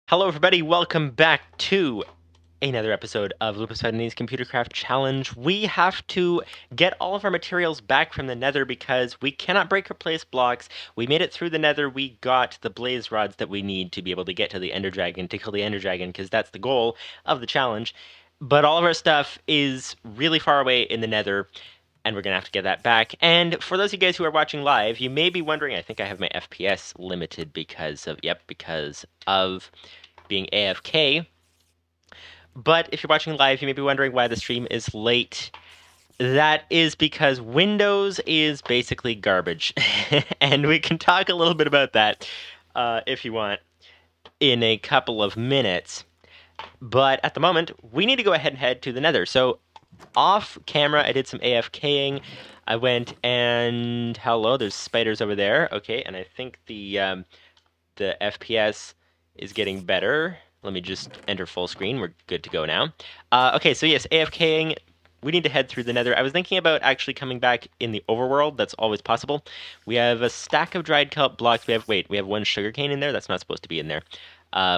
Hello everybody, welcome back to another episode of Ep17's ComputerCraft Challenge. We have to get all of our materials back from the nether because we cannot break or place blocks. We made it through the nether, we got the blaze rods that we need to be able to get to the ender dragon, to kill the ender dragon, because that's the goal of the challenge. But all of our stuff is really far away in the nether, and we're going to have to get that back. And for those of you guys who are watching live, you may be wondering, I think I have my FPS limited because of being AFK. But if you're watching live, you may be wondering why the stream is late. That is because Windows is basically garbage. And we can talk a little bit about that if you want in a couple of minutes. But at the moment, we need to go ahead and head to the nether. So off camera, I did some AFKing. I went and hello, there's spiders over there. Okay, and I think the FPS is getting better. Let me just enter full screen. We're good to go now. Okay, so yes, AFKing. We need to head through the nether. I was thinking about actually coming back in the overworld. That's always possible. We have a stack of dried kelp blocks. We have one sugarcane in there. That's not supposed to be in there.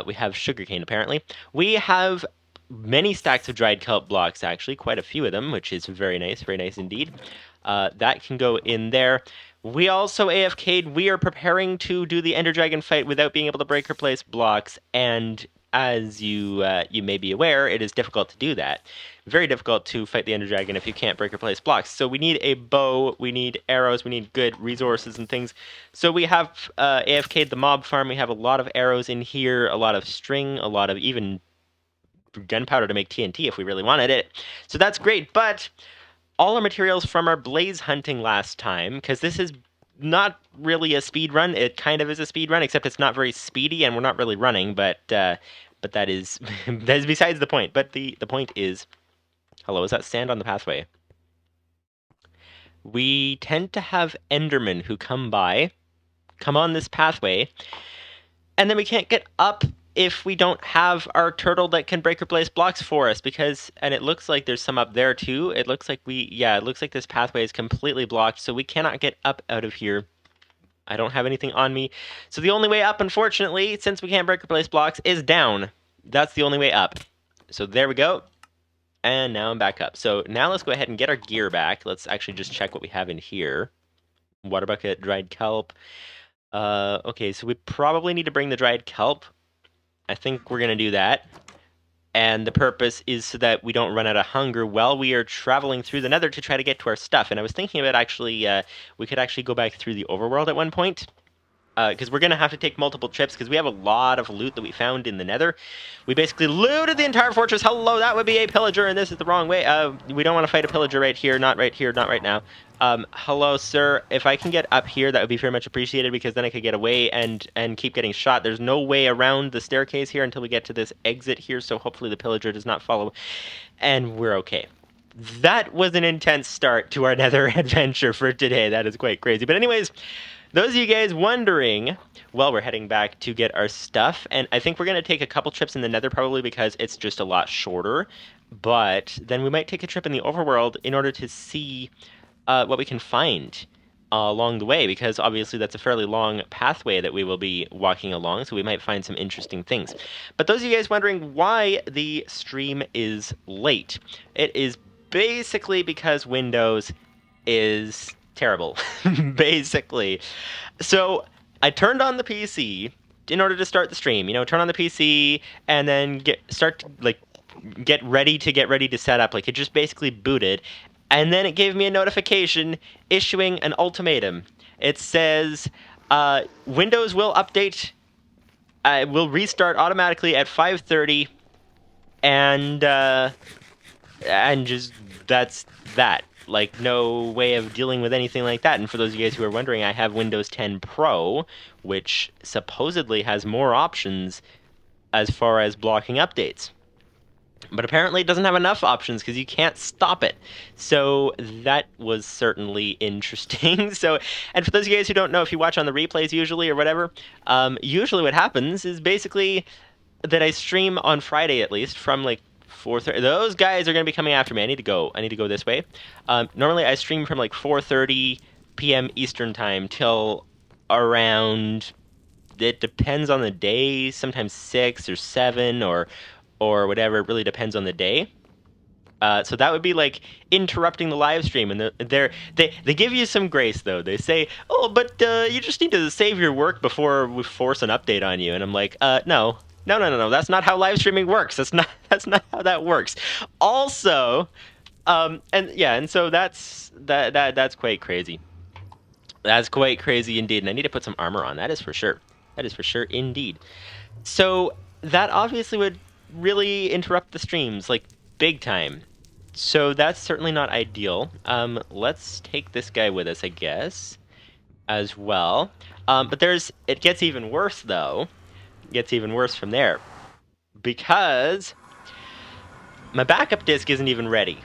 We have sugarcane, apparently. We have many stacks of dried kelp blocks, actually. Quite a few of them, which is very nice indeed. That can go in there. We also AFK'd. We are preparing to do the Ender Dragon fight without being able to break or place blocks, and as you may be aware, it is difficult to do that. Very difficult to fight the Ender Dragon if you can't break or place blocks. So we need a bow, we need arrows, we need good resources and things. So we have AFK'd the mob farm. We have a lot of arrows in here, a lot of string, a lot of even gunpowder to make TNT if we really wanted it. So that's great, but all our materials from our blaze hunting last time, because this is not really a speed run. It kind of is a speed run, except it's not very speedy, and we're not really running. But that is that is besides the point. But the point is, hello, is that sand on the pathway? We tend to have Endermen who come on this pathway, and then we can't get up if we don't have our turtle that can break or place blocks for us, and it looks like there's some up there too. It looks like it looks like this pathway is completely blocked, so we cannot get up out of here. I don't have anything on me. So the only way up, unfortunately, since we can't break or place blocks, is down. That's the only way up. So there we go. And now I'm back up. So now let's go ahead and get our gear back. Let's actually just check what we have in here. Water bucket, dried kelp. Okay, so we probably need to bring the dried kelp. I think we're going to do that. And the purpose is so that we don't run out of hunger while we are traveling through the nether to try to get to our stuff. And I was thinking about actually, we could actually go back through the overworld at one point. Because we're going to have to take multiple trips because we have a lot of loot that we found in the nether. We basically looted the entire fortress. Hello, that would be a pillager, and this is the wrong way. We don't want to fight a pillager right here, not right here, not right now. Hello, sir. If I can get up here, that would be very much appreciated because then I could get away and keep getting shot. There's no way around the staircase here until we get to this exit here, so hopefully the pillager does not follow. And we're okay. That was an intense start to our nether adventure for today. That is quite crazy. But anyways, those of you guys wondering, well, we're heading back to get our stuff, and I think we're going to take a couple trips in the nether probably because it's just a lot shorter, but then we might take a trip in the overworld in order to see what we can find along the way, because obviously that's a fairly long pathway that we will be walking along, so we might find some interesting things. But those of you guys wondering why the stream is late, it is basically because Windows is terrible, basically. So I turned on the PC in order to start the stream. You know, turn on the PC and then get ready to set up. Like, it just basically booted, and then it gave me a notification issuing an ultimatum. It says Windows will update, will restart automatically at 5:30, and just that's that. Like, no way of dealing with anything like that. And for those of you guys who are wondering, I have Windows 10 Pro, which supposedly has more options as far as blocking updates. But apparently it doesn't have enough options because you can't stop it. So that was certainly interesting. And for those of you guys who don't know, if you watch on the replays usually or whatever, usually what happens is basically that I stream on Friday at least from like 4:30. Those guys are going to be coming after me. I need to go this way. Normally I stream from like 4:30 p.m. Eastern time till around it depends on the day, sometimes 6 or 7 or whatever. It really depends on the day. So that would be like interrupting the live stream, and they give you some grace though. They say, "Oh, but you just need to save your work before we force an update on you." And I'm like, no, no, no, no, no. That's not how live streaming works. That's not how that works. Also, and yeah, and so that's quite crazy. That's quite crazy indeed. And I need to put some armor on. That is for sure. That is for sure indeed. So that obviously would really interrupt the streams, like big time. So that's certainly not ideal. Let's take this guy with us, I guess, as well. But it gets even worse though. It gets even worse from there because my backup disk isn't even ready.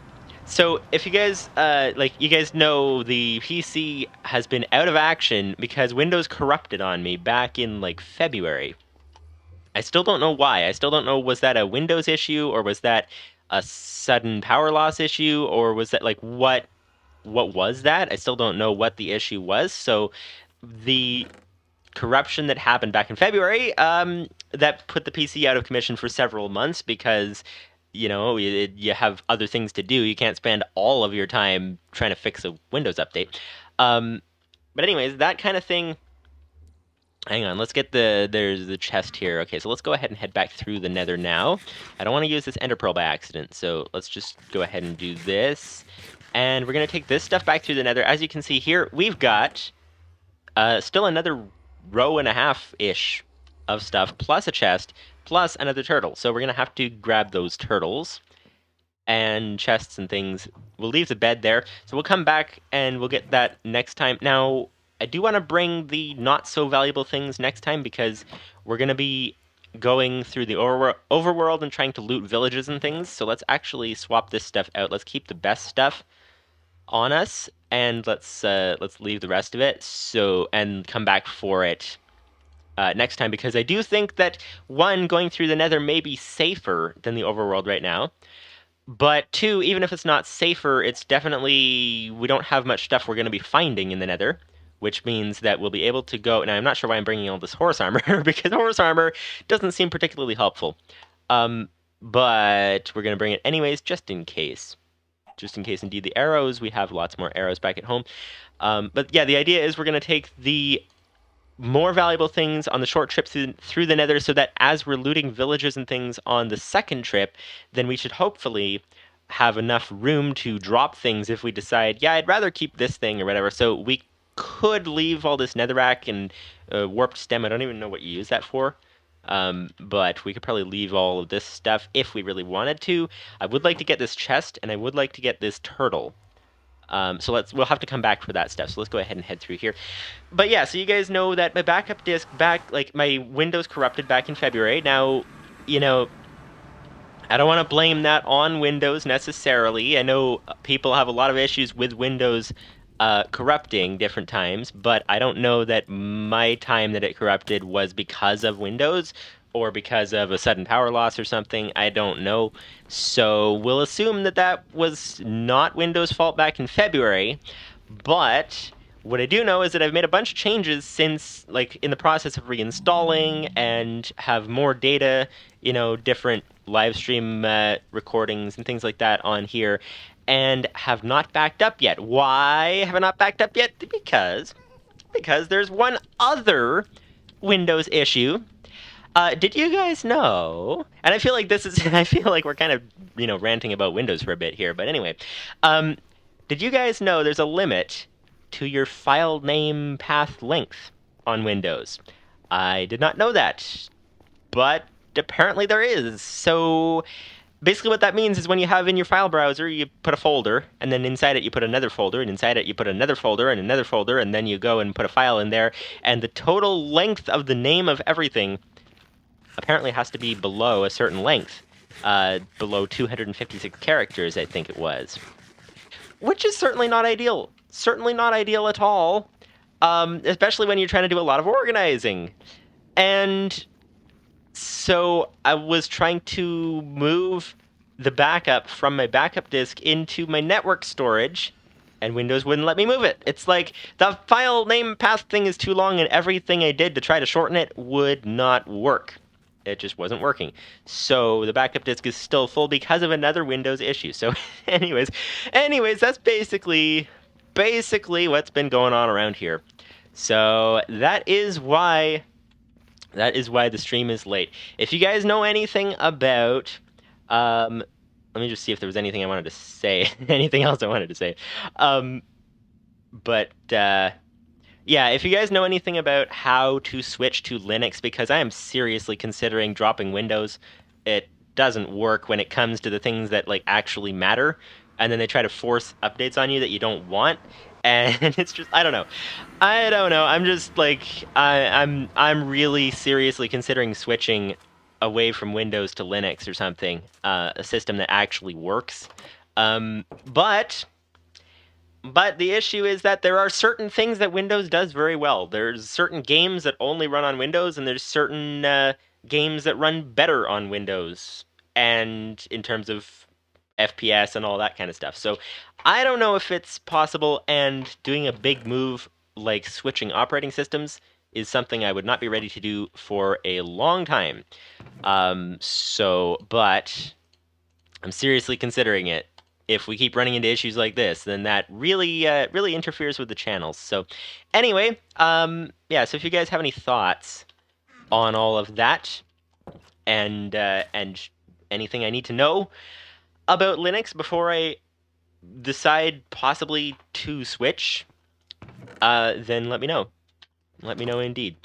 So if you guys you guys know, the PC has been out of action because Windows corrupted on me back in like February. I still don't know why. I still don't know, was that a Windows issue, or was that a sudden power loss issue, or was that like what was that? I still don't know what the issue was. So the corruption that happened back in February, that put the PC out of commission for several months because you have other things to do. You can't spend all of your time trying to fix a Windows update. But anyways, that kind of thing. Hang on, let's get there's the chest here. Okay, so let's go ahead and head back through the nether now. I don't want to use this ender pearl by accident, so let's just go ahead and do this. And we're going to take this stuff back through the nether. As you can see here, we've got still another row and a half-ish of stuff, plus a chest, plus another turtle. So we're going to have to grab those turtles and chests and things. We'll leave the bed there. So we'll come back and we'll get that next time. Now, I do want to bring the not so valuable things next time because we're going to be going through the overworld and trying to loot villages and things. So let's actually swap this stuff out. Let's keep the best stuff on us, and let's leave the rest of it. And come back for it next time, because I do think that going through the nether may be safer than the overworld right now. But 2, even if it's not safer, it's definitely, we don't have much stuff we're going to be finding in the nether, which means that we'll be able to go. Now, I'm not sure why I'm bringing all this horse armor, because horse armor doesn't seem particularly helpful. But we're going to bring it anyways, just in case. Just in case, indeed. The arrows, we have lots more arrows back at home. But yeah, the idea is we're going to take the more valuable things on the short trip through the nether, so that as we're looting villages and things on the second trip, then we should hopefully have enough room to drop things if we decide, yeah, I'd rather keep this thing or whatever. So we could leave all this netherrack and warped stem. I don't even know what you use that for. But we could probably leave all of this stuff if we really wanted to. I would like to get this chest, and I would like to get this turtle. So we'll have to come back for that stuff. So let's go ahead and head through here. But yeah, so you guys know that my backup disk my Windows corrupted back in February. Now, I don't want to blame that on Windows necessarily. I know people have a lot of issues with Windows corrupting different times, but I don't know that my time that it corrupted was because of Windows or because of a sudden power loss or something. I don't know. So we'll assume that was not Windows' fault back in February. But what I do know is that I've made a bunch of changes since, in the process of reinstalling, and have more data, different live stream recordings and things like that on here, and have not backed up yet. Why have I not backed up yet? Because there's one other Windows issue. Did you guys know? And I feel like I feel like we're kind of, ranting about Windows for a bit here. But anyway, did you guys know there's a limit to your file name path length on Windows? I did not know that, but apparently there is. So basically what that means is when you have in your file browser, you put a folder, and then inside it you put another folder, and inside it you put another folder and another folder, and then you go and put a file in there, and the total length of the name of everything apparently has to be below a certain length, below 256 characters, I think it was. Which is certainly not ideal. Certainly not ideal at all, especially when you're trying to do a lot of organizing. And so I was trying to move the backup from my backup disk into my network storage, and Windows wouldn't let me move it. It's like the file name path thing is too long, and everything I did to try to shorten it would not work. It just wasn't working. So the backup disk is still full because of another Windows issue. So anyways, that's basically what's been going on around here. So that is why the stream is late. If you guys know anything about let me just see if there was anything I wanted to say. Anything else I wanted to say. But yeah, if you guys know anything about how to switch to Linux, because I am seriously considering dropping Windows. It doesn't work when it comes to the things that like actually matter, and then they try to force updates on you that you don't want, and it's just I don't know. I'm just like I'm really seriously considering switching away from Windows to Linux or something, a system that actually works. But the issue is that there are certain things that Windows does very well. There's certain games that only run on Windows, and there's certain games that run better on Windows, and in terms of FPS and all that kind of stuff. So I don't know if it's possible, and doing a big move like switching operating systems is something I would not be ready to do for a long time. But I'm seriously considering it. If we keep running into issues like this, then that really interferes with the channels. So anyway, yeah, so if you guys have any thoughts on all of that, and anything I need to know about Linux before I decide possibly to switch, then let me know. Let me know indeed.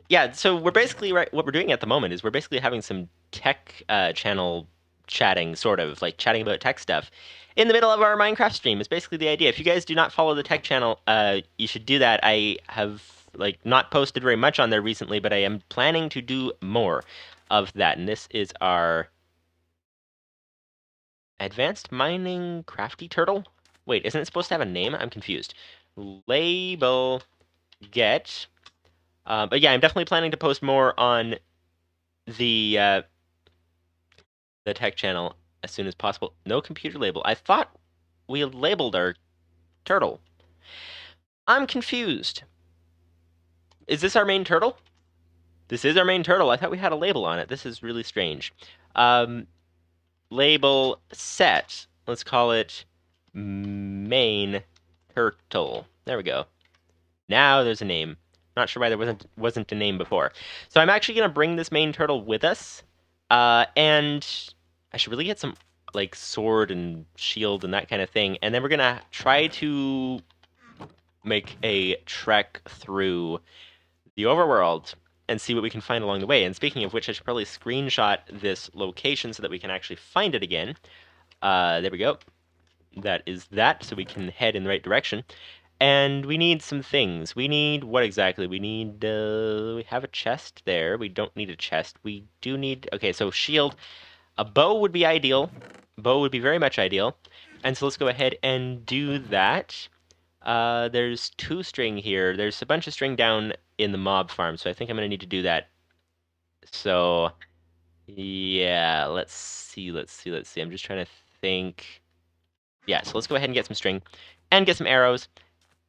Yeah, so we're basically what we're doing at the moment is we're basically having some tech channel chatting, sort of like chatting about tech stuff in the middle of our Minecraft stream. Is basically the idea. If you guys do not follow the tech channel, you should do that. I have like not posted very much on there recently, but I am planning to do more of that. And this is our advanced mining crafty turtle. Wait, isn't it supposed to have a name? I'm confused. Label get. But yeah, I'm definitely planning to post more on the tech channel as soon as possible. No computer label. I thought we labeled our turtle. I'm confused. Is this our main turtle? This is our main turtle. I thought we had a label on it. This is really strange. Label set. Let's call it main turtle. There we go. Now there's a name. Not sure why there wasn't a name before. So I'm actually going to bring this main turtle with us. And I should really get some like sword and shield and that kind of thing. And then we're going to try to make a trek through the overworld and see what we can find along the way. And speaking of which, I should probably screenshot this location so that we can actually find it again. There we go. That is that, so we can head in the right direction. And we need some things. We need, what exactly? We need, we have a chest there. We don't need a chest. We do need, okay, so shield. A bow would be ideal. Bow would be very much ideal. And so let's go ahead and do that. There's 2 string here. There's a bunch of string down in the mob farm, so I think I'm going to need to do that. So, yeah, let's see. I'm just trying to think. Yeah, so let's go ahead and get some string and get some arrows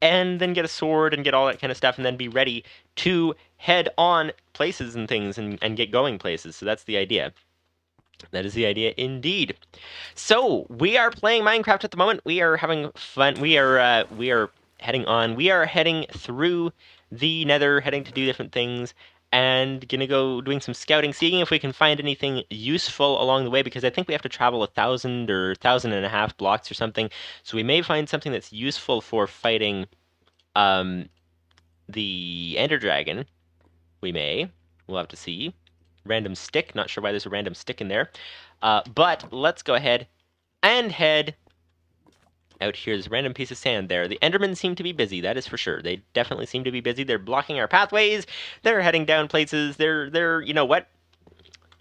and then get a sword and get all that kind of stuff and then be ready to head on places and things and get going places. So that's the idea. That is the idea indeed. So we are playing Minecraft at the moment. We are having fun. We are heading on. We are heading through the Nether, heading to do different things, and gonna go doing some scouting, seeing if we can find anything useful along the way. Because I think we have to travel 1,000 or 1,000.5 blocks or something. So we may find something that's useful for fighting the Ender Dragon. We may. We'll have to see. Random stick. Not sure why there's a random stick in there. But let's go ahead and head out here. There's a random piece of sand there. The Endermen seem to be busy, that is for sure. They definitely seem to be busy. They're blocking our pathways. They're heading down places. They're you know what?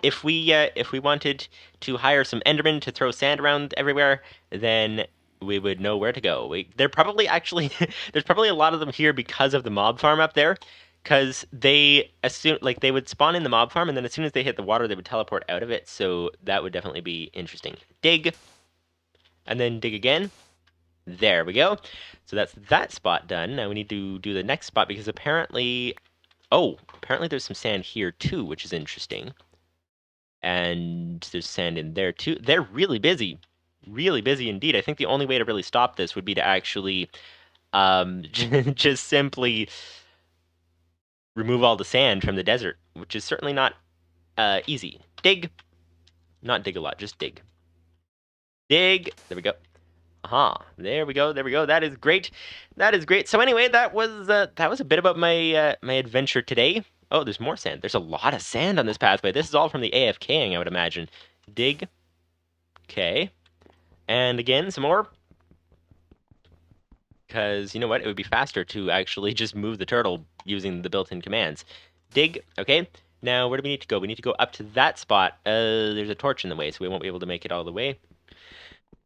If we wanted to hire some Endermen to throw sand around everywhere, then we would know where to go. They're probably actually there's probably a lot of them here because of the mob farm up there. Because they assume, like, they would spawn in the mob farm, and then as soon as they hit the water, they would teleport out of it, so that would definitely be interesting. Dig. And then dig again. There we go. So that's that spot done. Now we need to do the next spot because apparently, apparently there's some sand here too, which is interesting. And there's sand in there too. They're really busy indeed. I think the only way to really stop this would be to actually just simply remove all the sand from the desert, which is certainly not easy. Dig. Not dig a lot, just dig. Dig. There we go. Aha. There we go. There we go. That is great. That is great. So anyway, that was a bit about my my adventure today. Oh, there's more sand. There's a lot of sand on this pathway. This is all from the AFKing, I would imagine. Dig. Okay. And again, some more. Because, you know what? It would be faster to actually just move the turtle using the built-in commands. Dig. Okay. Now, where do we need to go? We need to go up to that spot. There's a torch in the way, so we won't be able to make it all the way.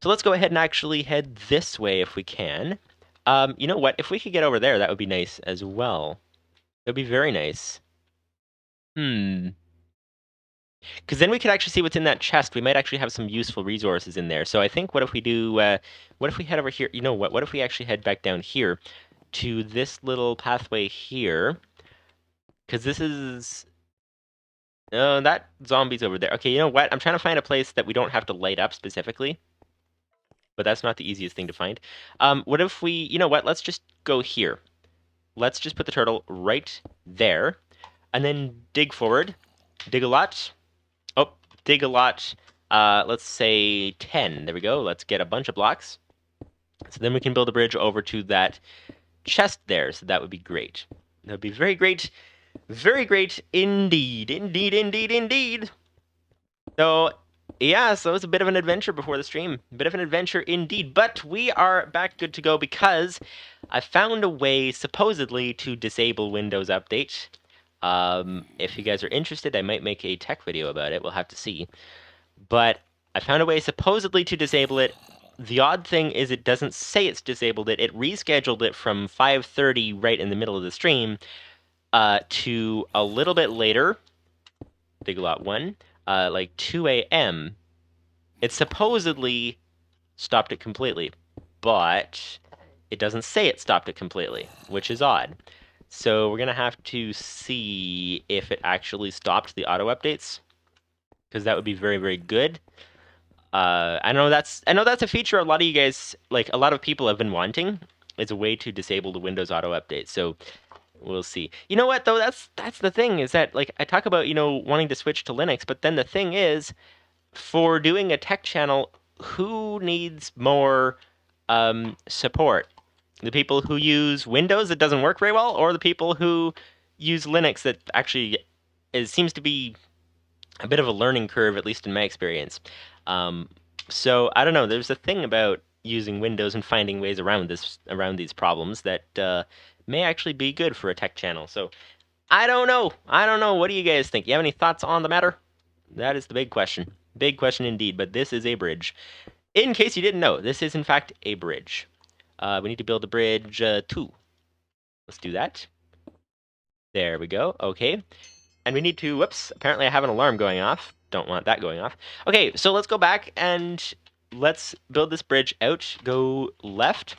So let's go ahead and actually head this way if we can. You know what? If we could get over there, that would be nice as well. That would be very nice. Because then we could actually see what's in that chest. We might actually have some useful resources in there. So I think what if we do, what if we head over here? You know what? What if we actually head back down here to this little pathway here? Because this is... Oh, that zombie's over there. Okay, you know what? I'm trying to find a place that we don't have to light up specifically. But that's not the easiest thing to find. What if we... You know what? Let's just go here. Let's just put the turtle right there. And then dig forward. Dig a lot. Oh, dig a lot. Let's say 10. There we go. Let's get a bunch of blocks. So then we can build a bridge over to that chest there. So that would be great. That would be very great. Very great indeed. Indeed, indeed, indeed. So, yeah, so it's a bit of an adventure before the stream. A bit of an adventure indeed. But we are back good to go because I found a way, supposedly, to disable Windows Update. If you guys are interested, I might make a tech video about it. We'll have to see. But I found a way supposedly to disable it. The odd thing is it doesn't say it's disabled it. It rescheduled it from 5:30 right in the middle of the stream to a little bit later. Dig a lot 1. Like 2 a.m. It supposedly stopped it completely. But it doesn't say it stopped it completely, which is odd. So we're going to have to see if it actually stopped the auto updates, because that would be very, very good. I know that's a feature a lot of you guys, like a lot of people have been wanting, is a way to disable the Windows auto update. So we'll see. You know what though? That's the thing, is that like I talk about, you know, wanting to switch to Linux, but then the thing is, for doing a tech channel, who needs more support? The people who use Windows that doesn't work very well, or the people who use Linux that actually seems to be a bit of a learning curve, at least in my experience. So I don't know. There's a thing about using Windows and finding ways around these problems that may actually be good for a tech channel. So I don't know. I don't know. What do you guys think? You have any thoughts on the matter? That is the big question. Big question indeed. But this is a bridge. In case you didn't know, this is in fact a bridge. We need to build a bridge 2. Let's do that. There we go. Okay. And we need to, whoops, apparently I have an alarm going off. Don't want that going off. Okay, so let's go back and let's build this bridge out. Go left.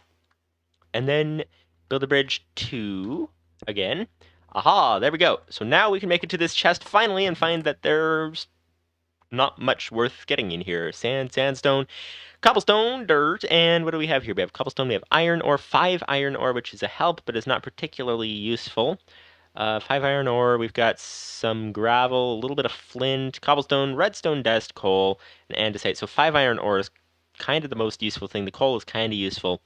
And then build a bridge 2 again. Aha, there we go. So now we can make it to this chest finally and find that there's not much worth getting in here. Sand, sandstone, cobblestone, dirt, and what do we have here? We have cobblestone, we have iron ore, 5 iron ore, which is a help, but is not particularly useful. 5 iron ore, we've got some gravel, a little bit of flint, cobblestone, redstone dust, coal, and andesite. So 5 iron ore is kind of the most useful thing. The coal is kind of useful.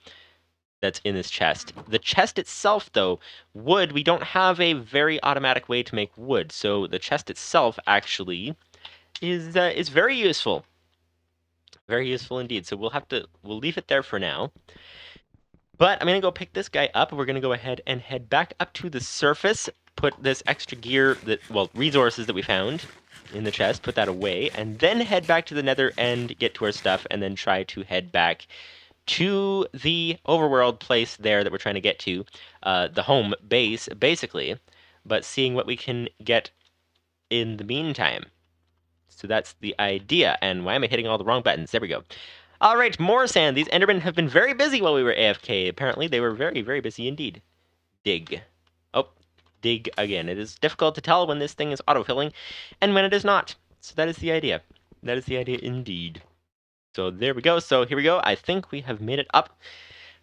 That's in this chest. The chest itself, though, wood, we don't have a very automatic way to make wood. So the chest itself actually is very useful. Very useful indeed. So we'll leave it there for now. But I'm going to go pick this guy up. We're going to go ahead and head back up to the surface, put this extra gear, resources that we found in the chest, put that away, and then head back to the nether and get to our stuff, and then try to head back to the overworld place there that we're trying to get to, the home base, basically, but seeing what we can get in the meantime. So that's the idea. And why am I hitting all the wrong buttons? There we go. All right, more sand. These Endermen have been very busy while we were AFK. Apparently, they were very, very busy indeed. Dig. Oh, dig again. It is difficult to tell when this thing is autofilling and when it is not. So that is the idea. That is the idea indeed. So there we go. So here we go. I think we have made it up.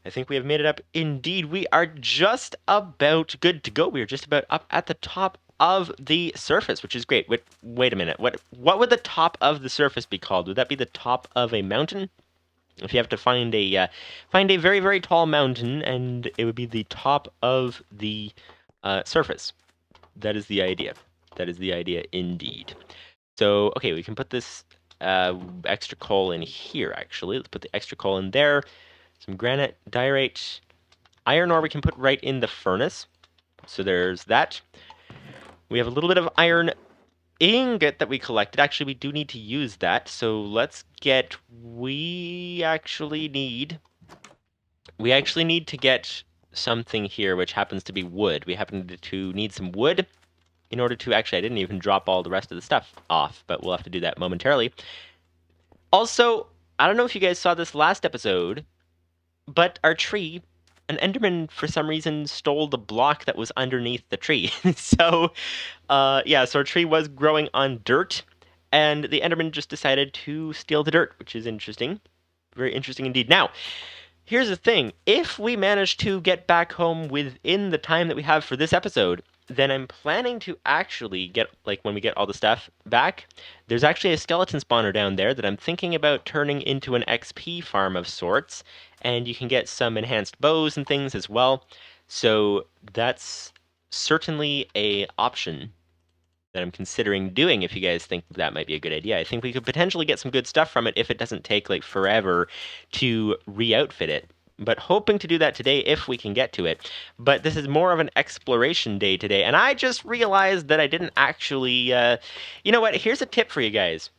I think we have made it up indeed. We are just about good to go. We are just about up at the top of the surface, which is great. Wait a minute. What would the top of the surface be called? Would that be the top of a mountain? If you have to find a very, very tall mountain, and it would be the top of the surface. That is the idea. That is the idea indeed. So okay, we can put this extra coal in here. Actually, let's put the extra coal in there. Some granite, diorite, iron ore we can put right in the furnace. So there's that. We have a little bit of iron ingot that we collected. Actually, we do need to use that. So let's get... We actually need to get something here, which happens to be wood. We happen to need some wood in order to... Actually, I didn't even drop all the rest of the stuff off, but we'll have to do that momentarily. Also, I don't know if you guys saw this last episode, but our tree, an Enderman for some reason stole the block that was underneath the tree. So our tree was growing on dirt, and the Enderman just decided to steal the dirt, which is interesting. Very interesting indeed. Now, here's the thing. If we manage to get back home within the time that we have for this episode, then I'm planning to actually get, like, when we get all the stuff back, there's actually a skeleton spawner down there that I'm thinking about turning into an XP farm of sorts, and you can get some enhanced bows and things as well. So that's certainly a option that I'm considering doing if you guys think that might be a good idea. I think we could potentially get some good stuff from it if it doesn't take, like, forever to re-outfit it. But hoping to do that today if we can get to it. But this is more of an exploration day today, and I just realized that I didn't actually... you know what? Here's a tip for you guys.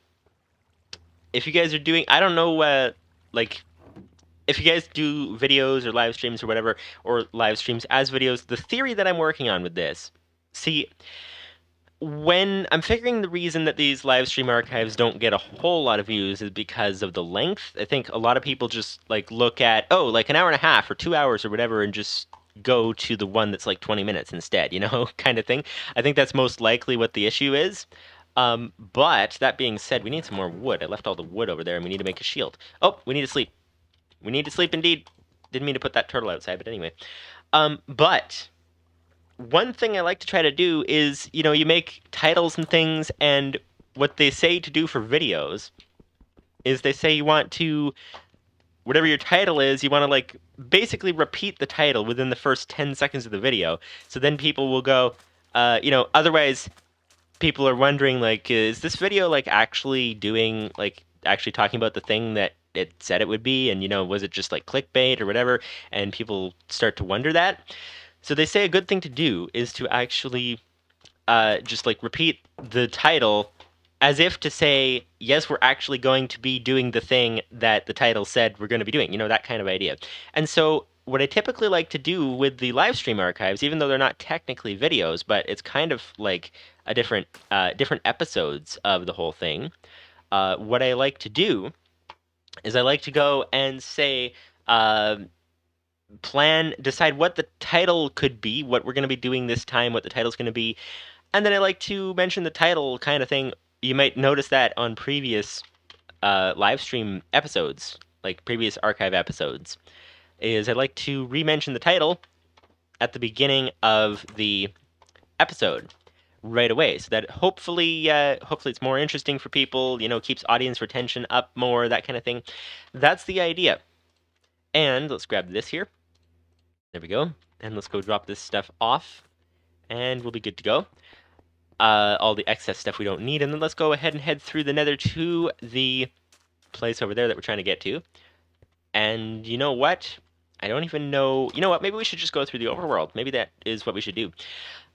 If you guys are doing... I don't know, like... If you guys do videos or live streams or whatever, or live streams as videos, the theory that I'm working on with this... See... When I'm figuring the reason that these live stream archives don't get a whole lot of views is because of the length. I think a lot of people just like look at, oh, like an hour and a half or 2 hours or whatever, and just go to the one that's like 20 minutes instead, you know, kind of thing. I think that's most likely what the issue is. But that being said, we need some more wood. I left all the wood over there, and we need to make a shield. Oh, we need to sleep. We need to sleep indeed. Didn't mean to put that turtle outside, but anyway. But one thing I like to try to do is, you know, you make titles and things, and what they say to do for videos is they say you want to, whatever your title is, you want to, like, basically repeat the title within the first 10 seconds of the video. So then people will go, you know, otherwise people are wondering, like, is this video, like, actually doing, like, actually talking about the thing that it said it would be? And, you know, was it just, like, clickbait or whatever? And people start to wonder that. So they say a good thing to do is to actually just like repeat the title as if to say, yes, we're actually going to be doing the thing that the title said we're going to be doing, you know, that kind of idea. And so what I typically like to do with the live stream archives, even though they're not technically videos, but it's kind of like a different episodes of the whole thing, what I like to do is I like to go and say, decide what the title could be, what we're going to be doing this time, what the title's going to be, and then I like to mention the title kind of thing. You might notice that on previous live stream episodes, like previous archive episodes, is I like to re-mention the title at the beginning of the episode right away, so that hopefully it's more interesting for people, you know, keeps audience retention up more, that kind of thing. That's the idea. And let's grab this here. There we go. And let's go drop this stuff off, and we'll be good to go. All the excess stuff we don't need, and then let's go ahead and head through the nether to the place over there that we're trying to get to. And you know what? I don't even know... You know what? Maybe we should just go through the overworld. Maybe that is what we should do.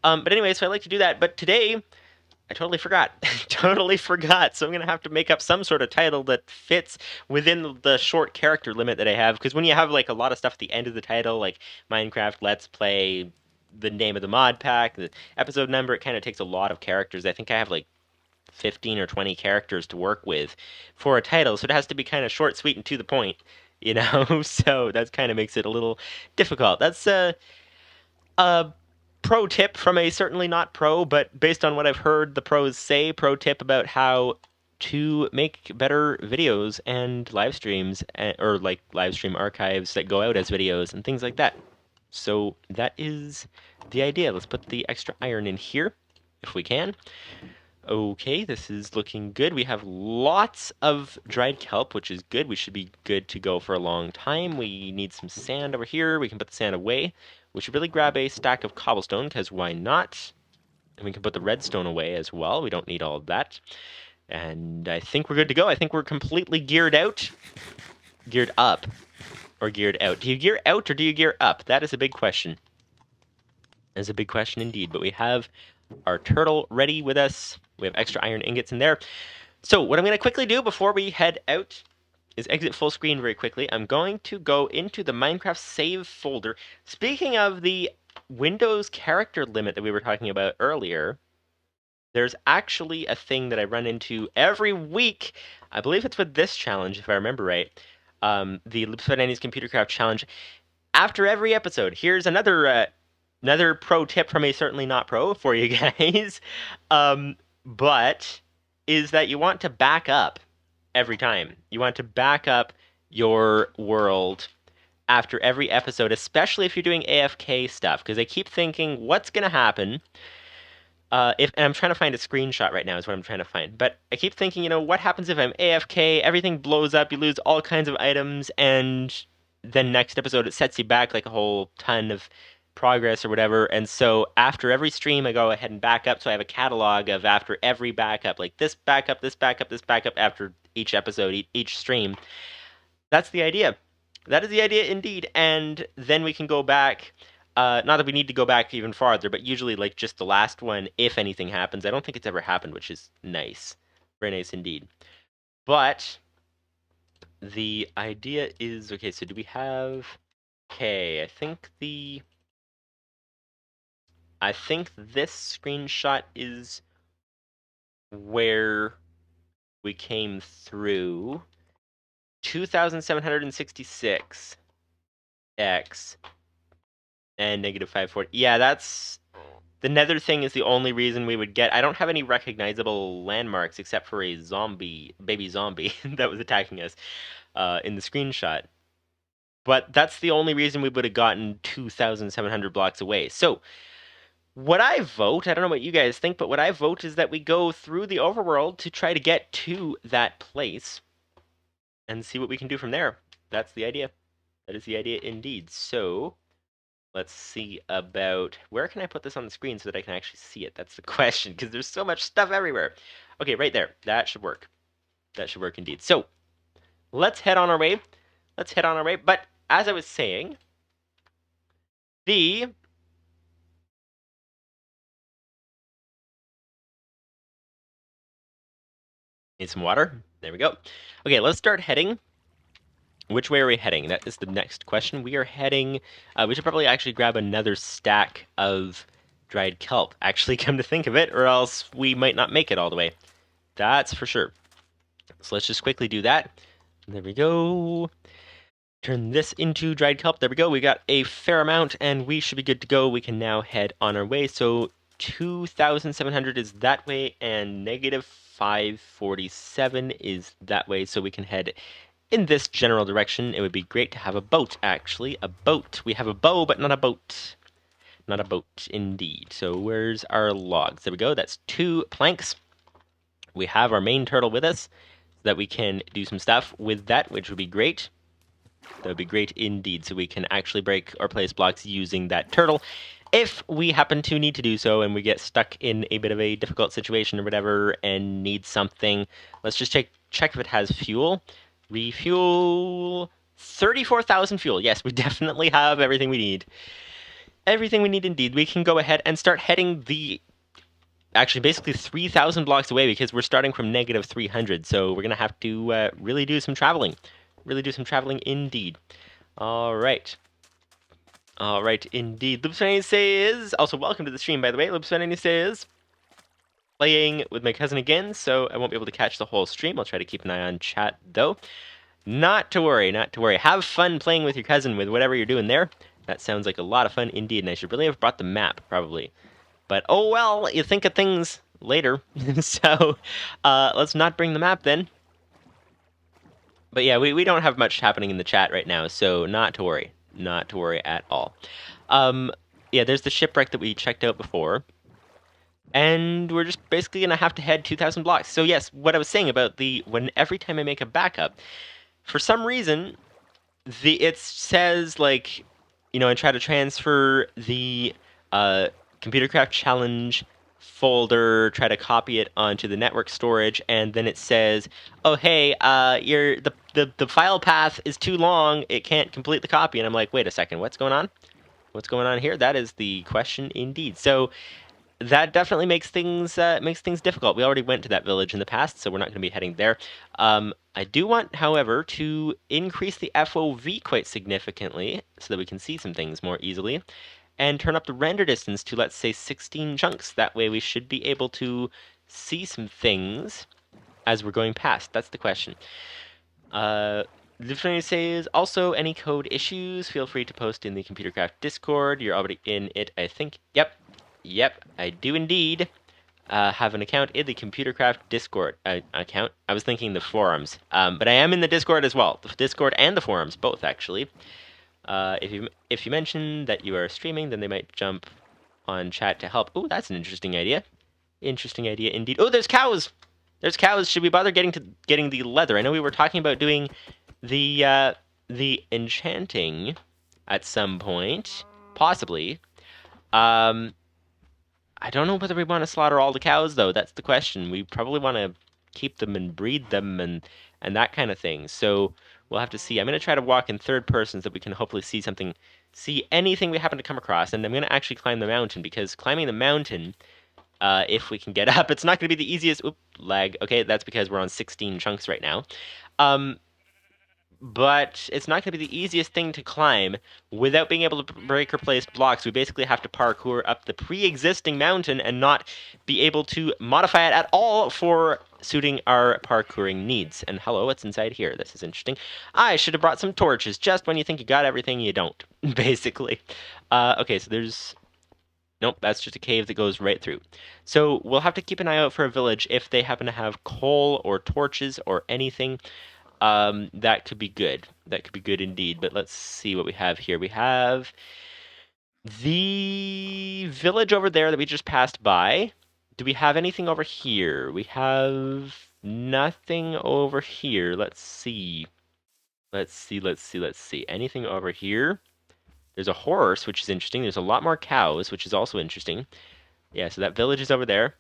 But anyway, so I like to do that. But today, I totally forgot. Totally forgot. So I'm going to have to make up some sort of title that fits within the short character limit that I have. Because when you have like a lot of stuff at the end of the title, like Minecraft Let's Play, the name of the mod pack, the episode number, it kind of takes a lot of characters. I think I have like 15 or 20 characters to work with for a title, so it has to be kind of short, sweet, and to the point, you know? So that kind of makes it a little difficult. That's a pro tip from a certainly not pro, but based on what I've heard the pros say, pro tip about how to make better videos and live streams, or like live stream archives that go out as videos and things like that. So that is the idea. Let's put the extra iron in here if we can. Okay, this is looking good. We have lots of dried kelp, which is good. We should be good to go for a long time. We need some sand over here. We can put the sand away. We should really grab a stack of cobblestone, because why not? And we can put the redstone away as well. We don't need all of that. And I think we're good to go. I think we're completely geared out. Geared up. Or geared out. Do you gear out or do you gear up? That is a big question. That is a big question indeed. But we have our turtle ready with us. We have extra iron ingots in there. So what I'm going to quickly do before we head out is exit full screen very quickly. I'm going to go into the Minecraft save folder. Speaking of the Windows character limit that we were talking about earlier, there's actually a thing that I run into every week. I believe it's with this challenge, if I remember right. The Ep17 ComputerCraft challenge. After every episode, here's another pro tip from a certainly not pro for you guys. But is that you want to back up every time. You want to back up your world after every episode, especially if you're doing AFK stuff, because I keep thinking, what's going to happen? And I'm trying to find a screenshot right now is what I'm trying to find. But I keep thinking, you know, what happens if I'm AFK? Everything blows up, you lose all kinds of items, and then next episode it sets you back like a whole ton of progress or whatever. And so after every stream, I go ahead and back up. So I have a catalog of after every backup, like this backup, this backup, this backup after each episode, each stream. That's the idea. That is the idea indeed. And then we can go back. Not that we need to go back even farther, but usually like just the last one, if anything happens. I don't think it's ever happened, which is nice. Very nice indeed. But the idea is, okay, so do we have... Okay, I think this screenshot is where we came through. 2,766 X and negative 540. Yeah, that's... The nether thing is the only reason we would get... I don't have any recognizable landmarks except for a baby zombie that was attacking us in the screenshot. But that's the only reason we would have gotten 2,700 blocks away. So, what I vote, I don't know what you guys think, but what I vote is that we go through the overworld to try to get to that place and see what we can do from there. That's the idea. That is the idea indeed. So... Let's see about... Where can I put this on the screen so that I can actually see it? That's the question, because there's so much stuff everywhere. Okay, right there. That should work. That should work indeed. So, let's head on our way. Let's head on our way. But, as I was saying, need some water. There we go. Okay, let's start heading. Which way are we heading? That is the next question. We are heading... we should probably actually grab another stack of dried kelp. Actually, come to think of it, or else we might not make it all the way. That's for sure. So let's just quickly do that. There we go. Turn this into dried kelp. There we go. We got a fair amount, and we should be good to go. We can now head on our way. So 2,700 is that way, and negative 547 is that way. So we can head in this general direction. It would be great to have a boat, actually. A boat. We have a bow, but not a boat. Not a boat, indeed. So where's our logs? There we go. That's 2 planks. We have our main turtle with us, so that we can do some stuff with that, which would be great. That would be great indeed. So we can actually break or place blocks using that turtle. If we happen to need to do so and we get stuck in a bit of a difficult situation or whatever and need something, let's just check if it has fuel. Refuel. 34,000 fuel. Yes, we definitely have everything we need. Everything we need indeed. We can go ahead and start heading actually basically 3,000 blocks away, because we're starting from negative 300. So we're going to have to really do some traveling. Really do some traveling indeed. All right. All right, indeed. Ep17 says... Also, welcome to the stream, by the way. Ep17 says... playing with my cousin again, so I won't be able to catch the whole stream. I'll try to keep an eye on chat, though. Not to worry, not to worry. Have fun playing with your cousin with whatever you're doing there. That sounds like a lot of fun indeed, and I should really have brought the map, probably. But oh well, you think of things later. So let's not bring the map then. But yeah, we don't have much happening in the chat right now, so not to worry. Not to worry at all. Yeah, there's the shipwreck that we checked out before. And we're just basically going to have to head 2,000 blocks. So yes, what I was saying about every time I make a backup, for some reason, it says, like, I try to transfer the ComputerCraft challenge folder, try to copy it onto the network storage, and then it says, oh hey, the file path is too long, it can't complete the copy. And I'm like, wait a second, what's going on? What's going on here? That is the question indeed. So that definitely makes things difficult. We already went to that village in the past, so we're not going to be heading there. I do want, however, to increase the FOV quite significantly so that we can see some things more easily, and turn up the render distance to, let's say, 16 chunks. That way we should be able to see some things as we're going past. That's the question. Lieutenant says, also, any code issues, feel free to post in the ComputerCraft Discord. You're already in it, I think. Yep, I do indeed have an account in the ComputerCraft Discord account. I was thinking the forums, but I am in the Discord as well. The Discord and the forums, both actually. If you mention that you are streaming, then they might jump on chat to help. Oh, that's an interesting idea. Interesting idea indeed. Oh, there's cows. There's cows. Should we bother getting the leather? I know we were talking about doing the enchanting at some point, possibly. I don't know whether we want to slaughter all the cows, though. That's the question. We probably want to keep them and breed them and that kind of thing. So we'll have to see. I'm going to try to walk in third person so that we can hopefully see anything we happen to come across. And I'm going to actually climb the mountain, because climbing the mountain, if we can get up, it's not going to be the easiest. Oop, lag. Okay, that's because we're on 16 chunks right now. But it's not going to be the easiest thing to climb without being able to break or place blocks. We basically have to parkour up the pre-existing mountain and not be able to modify it at all for suiting our parkouring needs. And hello, what's inside here? This is interesting. I should have brought some torches. Just when you think you got everything, you don't, basically. Okay, so there's... Nope, that's just a cave that goes right through. So we'll have to keep an eye out for a village if they happen to have coal or torches or anything. That could be good. That could be good indeed. But let's see what we have here. We have the village over there that we just passed by. Do we have anything over here? We have nothing over here. Let's see. Let's see. Anything over here? There's a horse, which is interesting. There's a lot more cows, which is also interesting. Yeah, so that village is over there.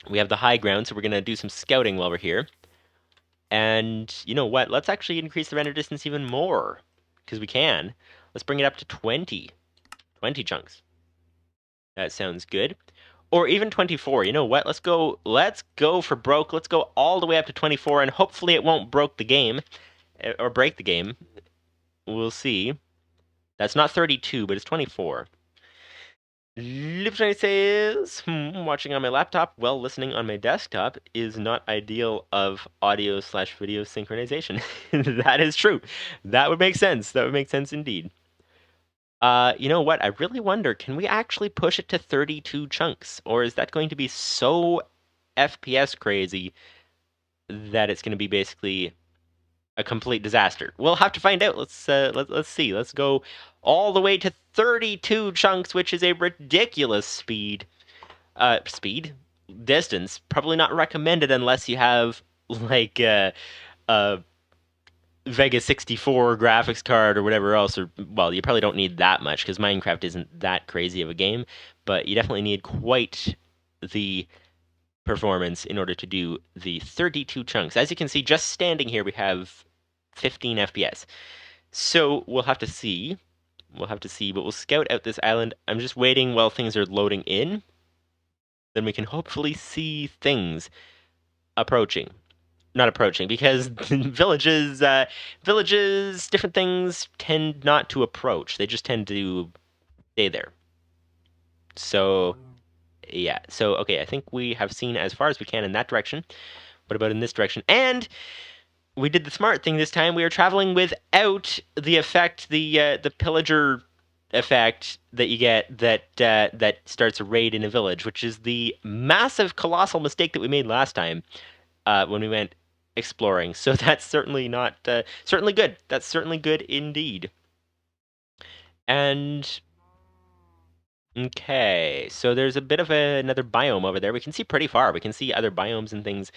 We have the high ground, so we're going to do some scouting while we're here. And you know what? Let's actually increase the render distance even more, because we can. Let's bring it up to 20. 20 chunks. That sounds good. Or even 24. You know what? Let's go for broke. Let's go all the way up to 24, and hopefully it won't break the game. Or break the game. We'll see. That's not 32, but it's 24. Lipton says, watching on my laptop while listening on my desktop is not ideal of audio/video synchronization. That is true. That would make sense. That would make sense indeed. You know what? I really wonder, can we actually push it to 32 chunks? Or is that going to be so FPS crazy that it's going to be basically a complete disaster? We'll have to find out. Let's see. Let's go all the way to 32 chunks, which is a ridiculous distance. Probably not recommended unless you have like a Vega 64 graphics card or whatever else. Or well, you probably don't need that much because Minecraft isn't that crazy of a game, but you definitely need quite the performance in order to do the 32 chunks. As you can see, just standing here, we have 15 FPS. So we'll have to see. But we'll scout out this island. I'm just waiting while things are loading in. Then we can hopefully see things approaching. Not approaching, because villages, different things tend not to approach. They just tend to stay there. So Yeah, so, okay, I think we have seen as far as we can in that direction. What about in this direction? And we did the smart thing this time. We are traveling without the effect, the pillager effect that you get that starts a raid in a village, which is the massive, colossal mistake that we made last time when we went exploring. So that's certainly not certainly good. That's certainly good indeed. And okay, so there's a bit of another biome over there. We can see pretty far. We can see other biomes and things.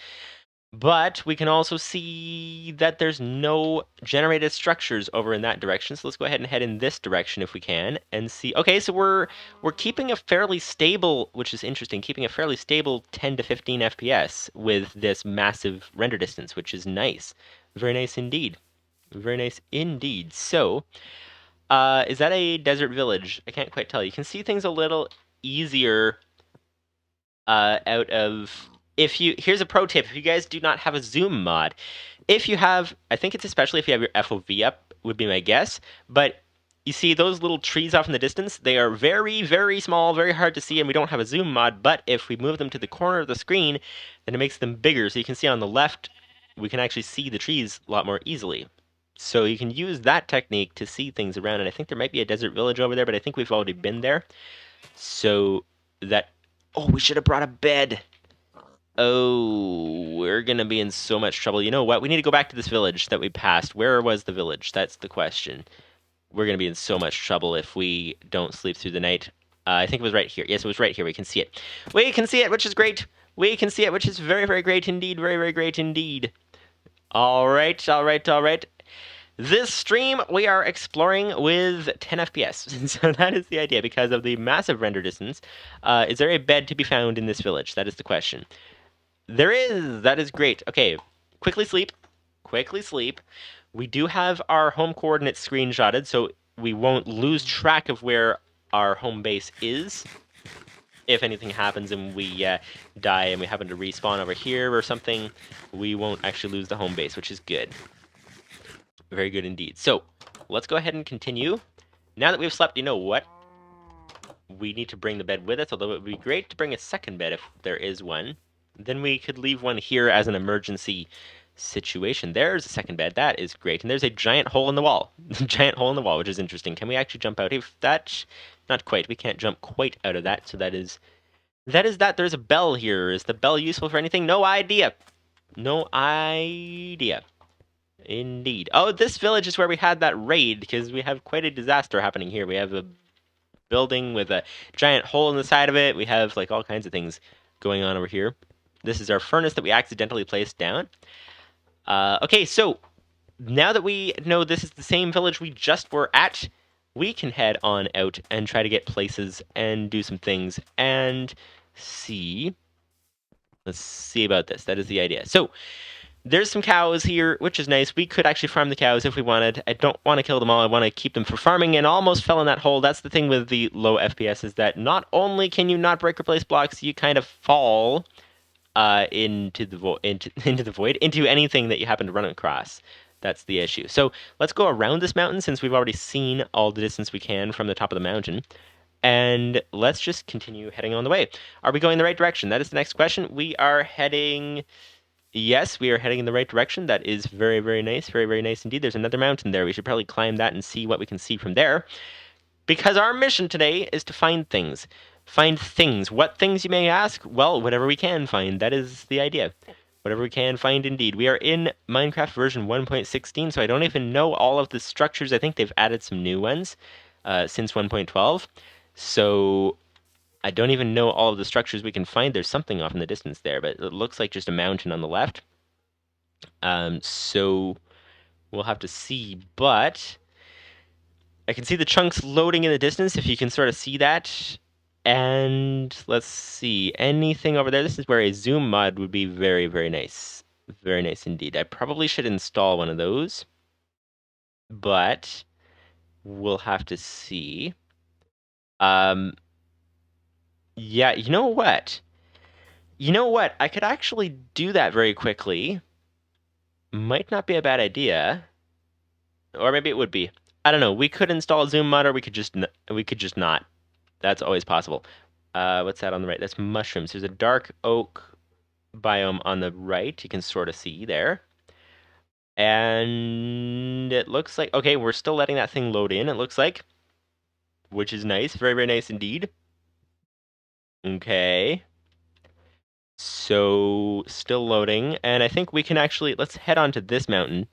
But we can also see that there's no generated structures over in that direction. So let's go ahead and head in this direction if we can and see. Okay, so we're keeping a fairly stable, which is interesting, keeping a fairly stable 10 to 15 FPS with this massive render distance, which is nice. Very nice indeed. Very nice indeed. So, is that a desert village? I can't quite tell. You can see things a little easier out of if you here's a pro tip. If you guys do not have a zoom mod, if you have, I think it's especially if you have your FOV up would be my guess, but you see those little trees off in the distance, they are very, very small, very hard to see, and we don't have a zoom mod. But if we move them to the corner of the screen, then it makes them bigger. So you can see on the left, we can actually see the trees a lot more easily. So you can use that technique to see things around. And I think there might be a desert village over there, but I think we've already been there. So that, oh, we should have brought a bed. Oh, we're gonna be in so much trouble. You know what? We need to go back to this village that we passed. Where was the village? That's the question. We're gonna be in so much trouble if we don't sleep through the night. I think it was right here. Yes, it was right here. We can see it. We can see it, which is great. We can see it, which is very, very great indeed. Very, very great indeed. All right, all right, all right. This stream, we are exploring with 10 FPS. So that is the idea because of the massive render distance. Is there a bed to be found in this village? That is the question. There is. That is great. Okay, quickly sleep. Quickly sleep. We do have our home coordinates screenshotted, so we won't lose track of where our home base is. If anything happens and we die and we happen to respawn over here or something, we won't actually lose the home base, which is good. Very good indeed. So, let's go ahead and continue. Now that we've slept, you know what? We need to bring the bed with us, although it would be great to bring a second bed if there is one. Then we could leave one here as an emergency situation. There's a second bed. That is great. And there's a giant hole in the wall. Giant hole in the wall, which is interesting. Can we actually jump out of that? Not quite. We can't jump quite out of that. So that is that. There's a bell here. Is the bell useful for anything? No idea. No idea. Indeed. Oh, this village is where we had that raid because we have quite a disaster happening here. We have a building with a giant hole in the side of it. We have like all kinds of things going on over here. This is our furnace that we accidentally placed down. Okay, so now that we know this is the same village we just were at, we can head on out and try to get places and do some things and see. Let's see about this. That is the idea. So there's some cows here, which is nice. We could actually farm the cows if we wanted. I don't want to kill them all. I want to keep them for farming, and almost fell in that hole. That's the thing with the low FPS is that not only can you not break or place blocks, you kind of fall into the void, into anything that you happen to run across. That's the issue. So let's go around this mountain since we've already seen all the distance we can from the top of the mountain. And let's just continue heading on the way. Are we going in the right direction? That is the next question. We are heading... Yes, we are heading in the right direction. That is very, very nice. Very, very nice indeed. There's another mountain there. We should probably climb that and see what we can see from there. Because our mission today is to find things. Find things. What things, you may ask? Well, whatever we can find. That is the idea. Whatever we can find, indeed. We are in Minecraft version 1.16, so I don't even know all of the structures. I think they've added some new ones since 1.12. So I don't even know all of the structures we can find. There's something off in the distance there, but it looks like just a mountain on the left. So we'll have to see, but I can see the chunks loading in the distance, if you can sort of see that. And let's see, anything over there? This is where a zoom mod would be very, very nice. Very nice indeed. I probably should install one of those, but we'll have to see. Yeah, you know what? You know what? I could actually do that very quickly. Might not be a bad idea. Or maybe it would be. I don't know. We could install a zoom mod, or we could just not. That's always possible. What's that on the right? That's mushrooms. There's a dark oak biome on the right. You can sort of see there. And it looks like, okay, we're still letting that thing load in, it looks like, which is nice. Very, very nice indeed. Okay. So, still loading. And I think we can actually, let's head on to this mountain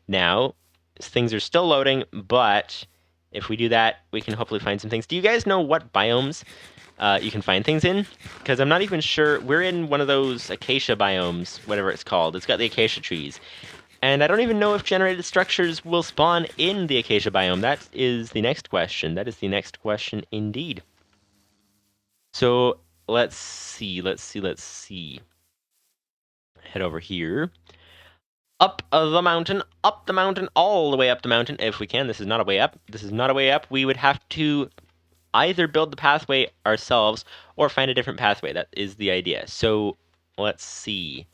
now. Things are still loading, but if we do that, we can hopefully find some things. Do you guys know what biomes you can find things in? Because I'm not even sure. We're in one of those acacia biomes, whatever it's called. It's got the acacia trees. And I don't even know if generated structures will spawn in the acacia biome. That is the next question. That is the next question indeed. So let's see. Head over here. Up the mountain, all the way up the mountain, if we can. This is not a way up. This is not a way up. We would have to either build the pathway ourselves or find a different pathway. That is the idea. So let's see.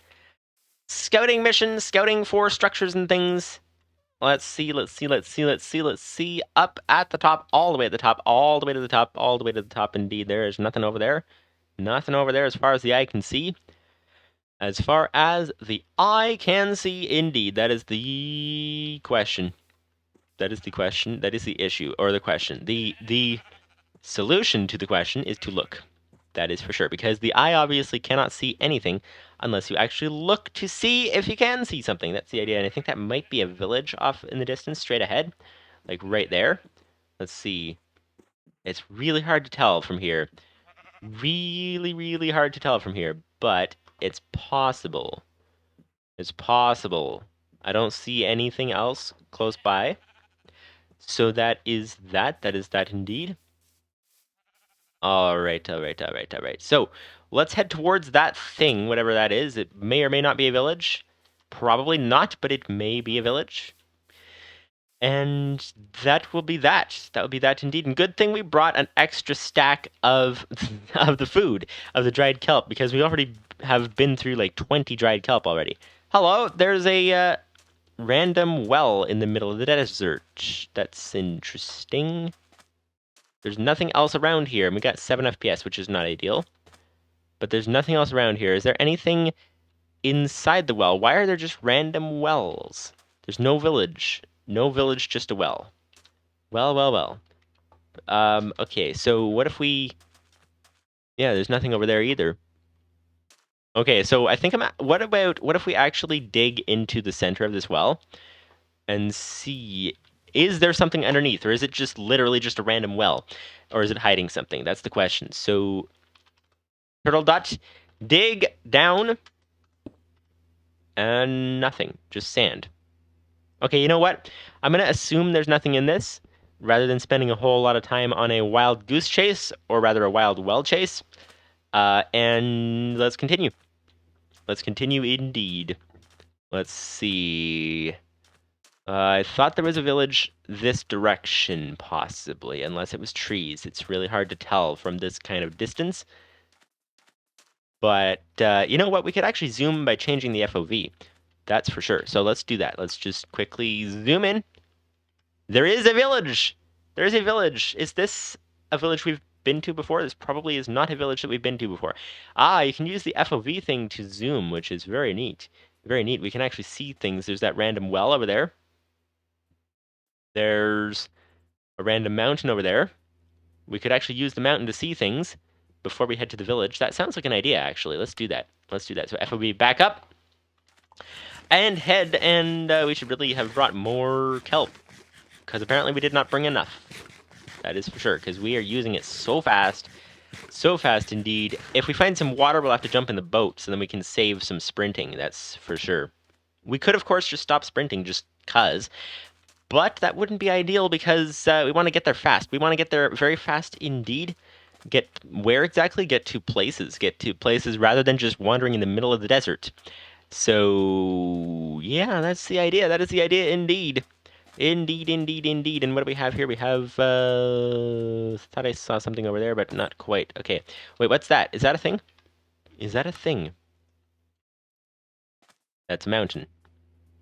Scouting mission, scouting for structures and things. Let's see. Up at the top, all the way at the top, all the way to the top, all the way to the top. Indeed, there is nothing over there. Nothing over there as far as the eye can see. As far as the eye can see, indeed, that is the question. That is the question. That is the issue, or the question. The solution to the question is to look. That is for sure, because the eye obviously cannot see anything unless you actually look to see if you can see something. That's the idea, and I think that might be a village off in the distance, straight ahead, like right there. Let's see. It's really hard to tell from here. Really, really hard to tell from here, but it's possible. It's possible. I don't see anything else close by. So that is that. That is that indeed. All right. So let's head towards that thing, whatever that is. It may or may not be a village. Probably not, but it may be a village. And that will be that. That will be that indeed. And good thing we brought an extra stack of of the food, of the dried kelp, because we already have been through like 20 dried kelp already. Hello, there's a random well in the middle of the desert. That's interesting. There's nothing else around here. And we got 7 FPS, which is not ideal. But there's nothing else around here. Is there anything inside the well? Why are there just random wells? There's no village. No village, just a well. Well. Okay, so what if we... Yeah, there's nothing over there either. Okay, so I think what if we actually dig into the center of this well and see, is there something underneath, or is it just literally just a random well, or is it hiding something? That's the question. So, turtle dot, dig down, and nothing, just sand. Okay, you know what? I'm gonna assume there's nothing in this, rather than spending a whole lot of time on a wild goose chase, or rather a wild well chase. And let's continue. Let's continue indeed. Let's see. I thought there was a village this direction, possibly, unless it was trees. It's really hard to tell from this kind of distance. But you know what? We could actually zoom by changing the FOV. That's for sure. So let's do that. Let's just quickly zoom in. There is a village! There is a village! Is this a village we've been to before? This probably is not a village that we've been to before. Ah, you can use the FOV thing to zoom, which is very neat. Very neat. We can actually see things. There's that random well over there. There's a random mountain over there. We could actually use the mountain to see things before we head to the village. That sounds like an idea, actually. Let's do that. Let's do that. So FOV back up. And head, and we should really have brought more kelp. Because apparently we did not bring enough. That is for sure, because we are using it so fast. So fast indeed. If we find some water, we'll have to jump in the boat, so then we can save some sprinting, that's for sure. We could, of course, just stop sprinting, just cuz. But that wouldn't be ideal, because we want to get there fast. We want to get there very fast indeed. Get where exactly? Get to places. Get to places rather than just wandering in the middle of the desert. So, yeah, that's the idea. That is the idea indeed. Indeed. And what do we have here? We have, thought I saw something over there, but not quite. Okay. Wait, what's that? Is that a thing? Is that a thing? That's a mountain.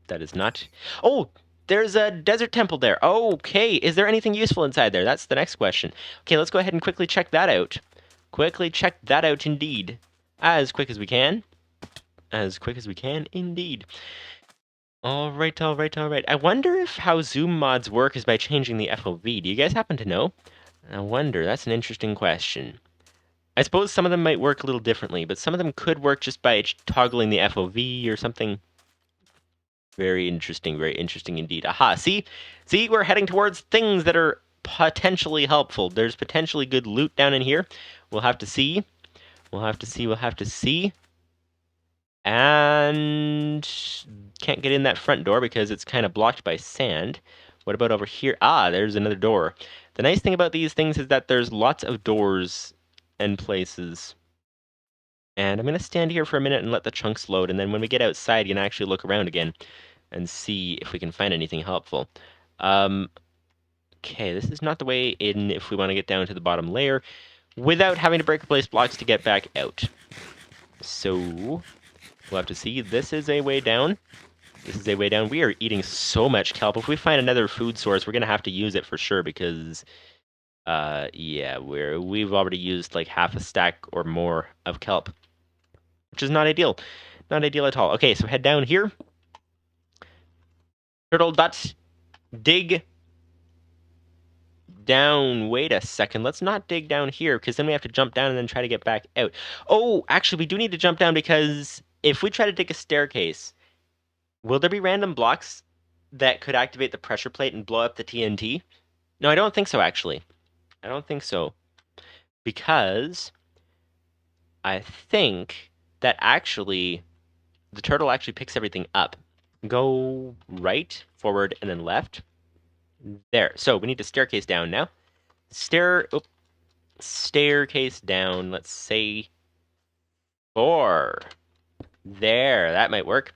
That is not... Oh! There's a desert temple there. Okay. Is there anything useful inside there? That's the next question. Okay, let's go ahead and quickly check that out. quickly check that out indeed. As quick as we can. As quick as we can indeed. Alright. I wonder if how zoom mods work is by changing the FOV. Do you guys happen to know? I wonder. That's an interesting question. I suppose some of them might work a little differently, but some of them could work just by toggling the FOV or something. Very interesting indeed. Aha, see? See, we're heading towards things that are potentially helpful. There's potentially good loot down in here. We'll have to see. We'll have to see. And can't get in that front door because it's kind of blocked by sand. What about over here? Ah, there's another door. The nice thing about these things is that there's lots of doors and places. And I'm going to stand here for a minute and let the chunks load, and then when we get outside, you can actually look around again and see if we can find anything helpful. Okay, this is not the way in if we want to get down to the bottom layer without having to break or place blocks to get back out. So, we'll have to see. This is a way down. This is a way down. We are eating so much kelp. If we find another food source, we're going to have to use it for sure because, yeah, we've already used like half a stack or more of kelp, which is not ideal. Not ideal at all. Okay, so head down here. Turtle dot dig down. Wait a second. Let's not dig down here because then we have to jump down and then try to get back out. Oh, actually, we do need to jump down because if we try to dig a staircase, will there be random blocks that could activate the pressure plate and blow up the TNT? No, I don't think so, actually. I don't think so. Because I think that actually the turtle actually picks everything up. Go right, forward, and then left. There. So we need to staircase down now. Staircase down. Let's say 4. There. That might work.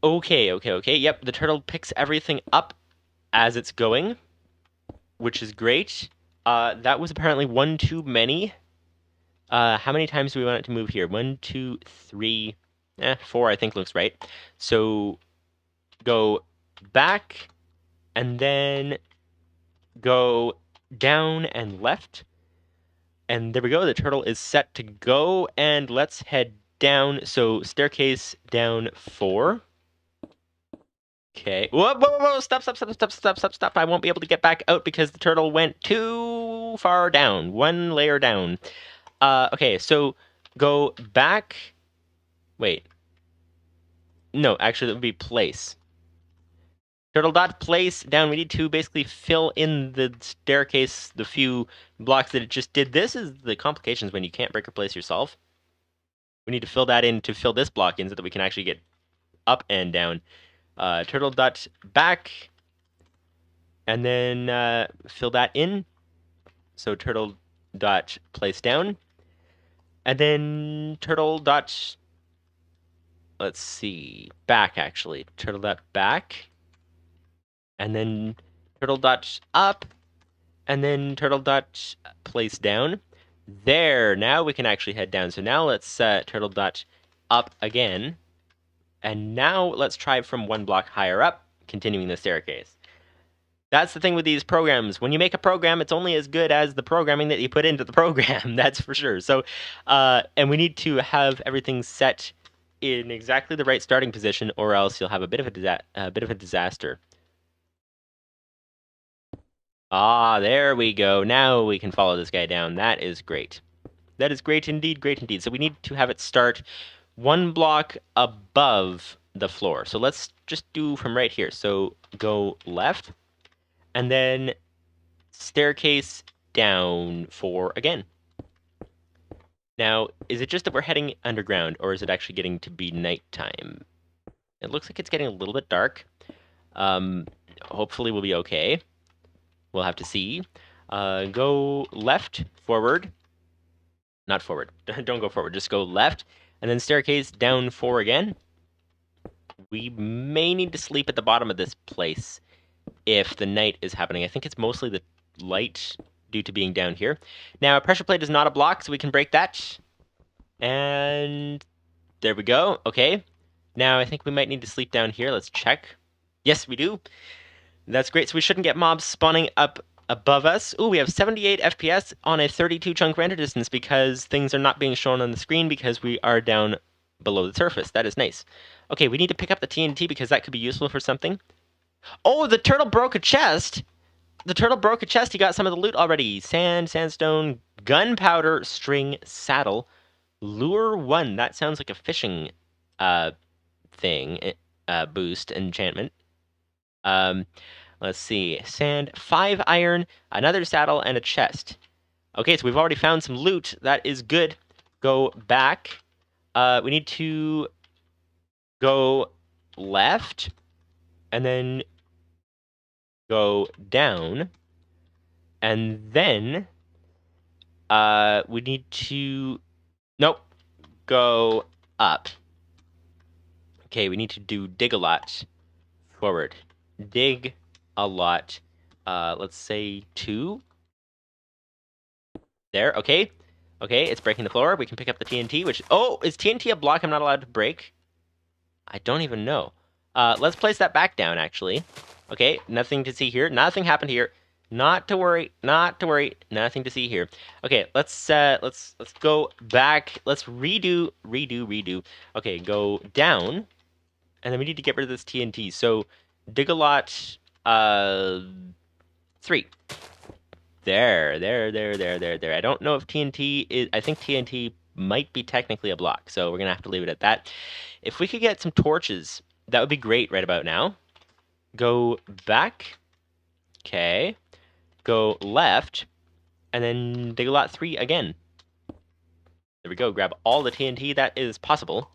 Okay. Yep, the turtle picks everything up as it's going, which is great. That was apparently one too many. How many times do we want it to move here? 1, 2, 3, 4 I think looks right. So go back and then go down and left. And there we go. The turtle is set to go. And let's head down. So staircase down 4. Okay. Whoa. Stop. I won't be able to get back out because the turtle went too far down. 1 layer down. Okay, so go back. Wait. No, actually, that would be place. Turtle dot place down. We need to basically fill in the staircase, the few blocks that it just did. This is the complications when you can't break or place yourself. We need to fill that in to fill this block in so that we can actually get up and down. Turtle dot back. And then fill that in. So turtle dot place down. And then turtle dot, let's see, back actually. Turtle dot back. And then turtle dot up. And then turtle dot place down. There, now we can actually head down. So now let's turtle dot up again. And now let's try from 1 block higher up, continuing the staircase. That's the thing with these programs. When you make a program, it's only as good as the programming that you put into the program. That's for sure. So, and we need to have everything set in exactly the right starting position, or else you'll have a bit of a disaster. Ah, there we go. Now we can follow this guy down. That is great. That is great indeed. So we need to have it start 1 block above the floor. So let's just do from right here. So go left. And then staircase down 4 again. Now, is it just that we're heading underground, or is it actually getting to be nighttime? It looks like it's getting a little bit dark. Hopefully we'll be okay. We'll have to see. Go left, forward. Not forward. Don't go forward. Just go left. And then staircase down 4 again. We may need to sleep at the bottom of this place if the night is happening. I think it's mostly the light due to being down here. Now, a pressure plate is not a block, so we can break that. And there we go. Okay. Now, I think we might need to sleep down here. Let's check. Yes, we do. That's great. So we shouldn't get mobs spawning up above us. Ooh, we have 78 FPS on a 32 chunk render distance because things are not being shown on the screen because we are down below the surface. That is nice. Okay, we need to pick up the TNT because that could be useful for something. Oh, the turtle broke a chest! The turtle broke a chest. He got some of the loot already. Sand, sandstone, gunpowder, string, saddle, lure 1. That sounds like a fishing thing, boost, enchantment. Let's see. Sand, 5 iron, another saddle, and a chest. Okay, so we've already found some loot. That is good. Go back. We need to go left, and then go down, and then we need to... Nope. Go up. Okay, we need to do dig a lot forward. Dig a lot. Let's say 2. There, okay. Okay, it's breaking the floor. We can pick up the TNT, which... Oh, is TNT a block I'm not allowed to break? I don't even know. Let's place that back down, actually. Okay, nothing to see here. Nothing happened here. Not to worry. Not to worry. Nothing to see here. Okay, let's go back. Let's redo. Okay, go down, and then we need to get rid of this TNT. So, dig a lot. 3. There. I don't know if TNT is... I think TNT might be technically a block, so we're gonna have to leave it at that. If we could get some torches, that would be great right about now. Go back. Okay. Go left, and then dig a lot 3 again. There we go. Grab all the TNT that is possible.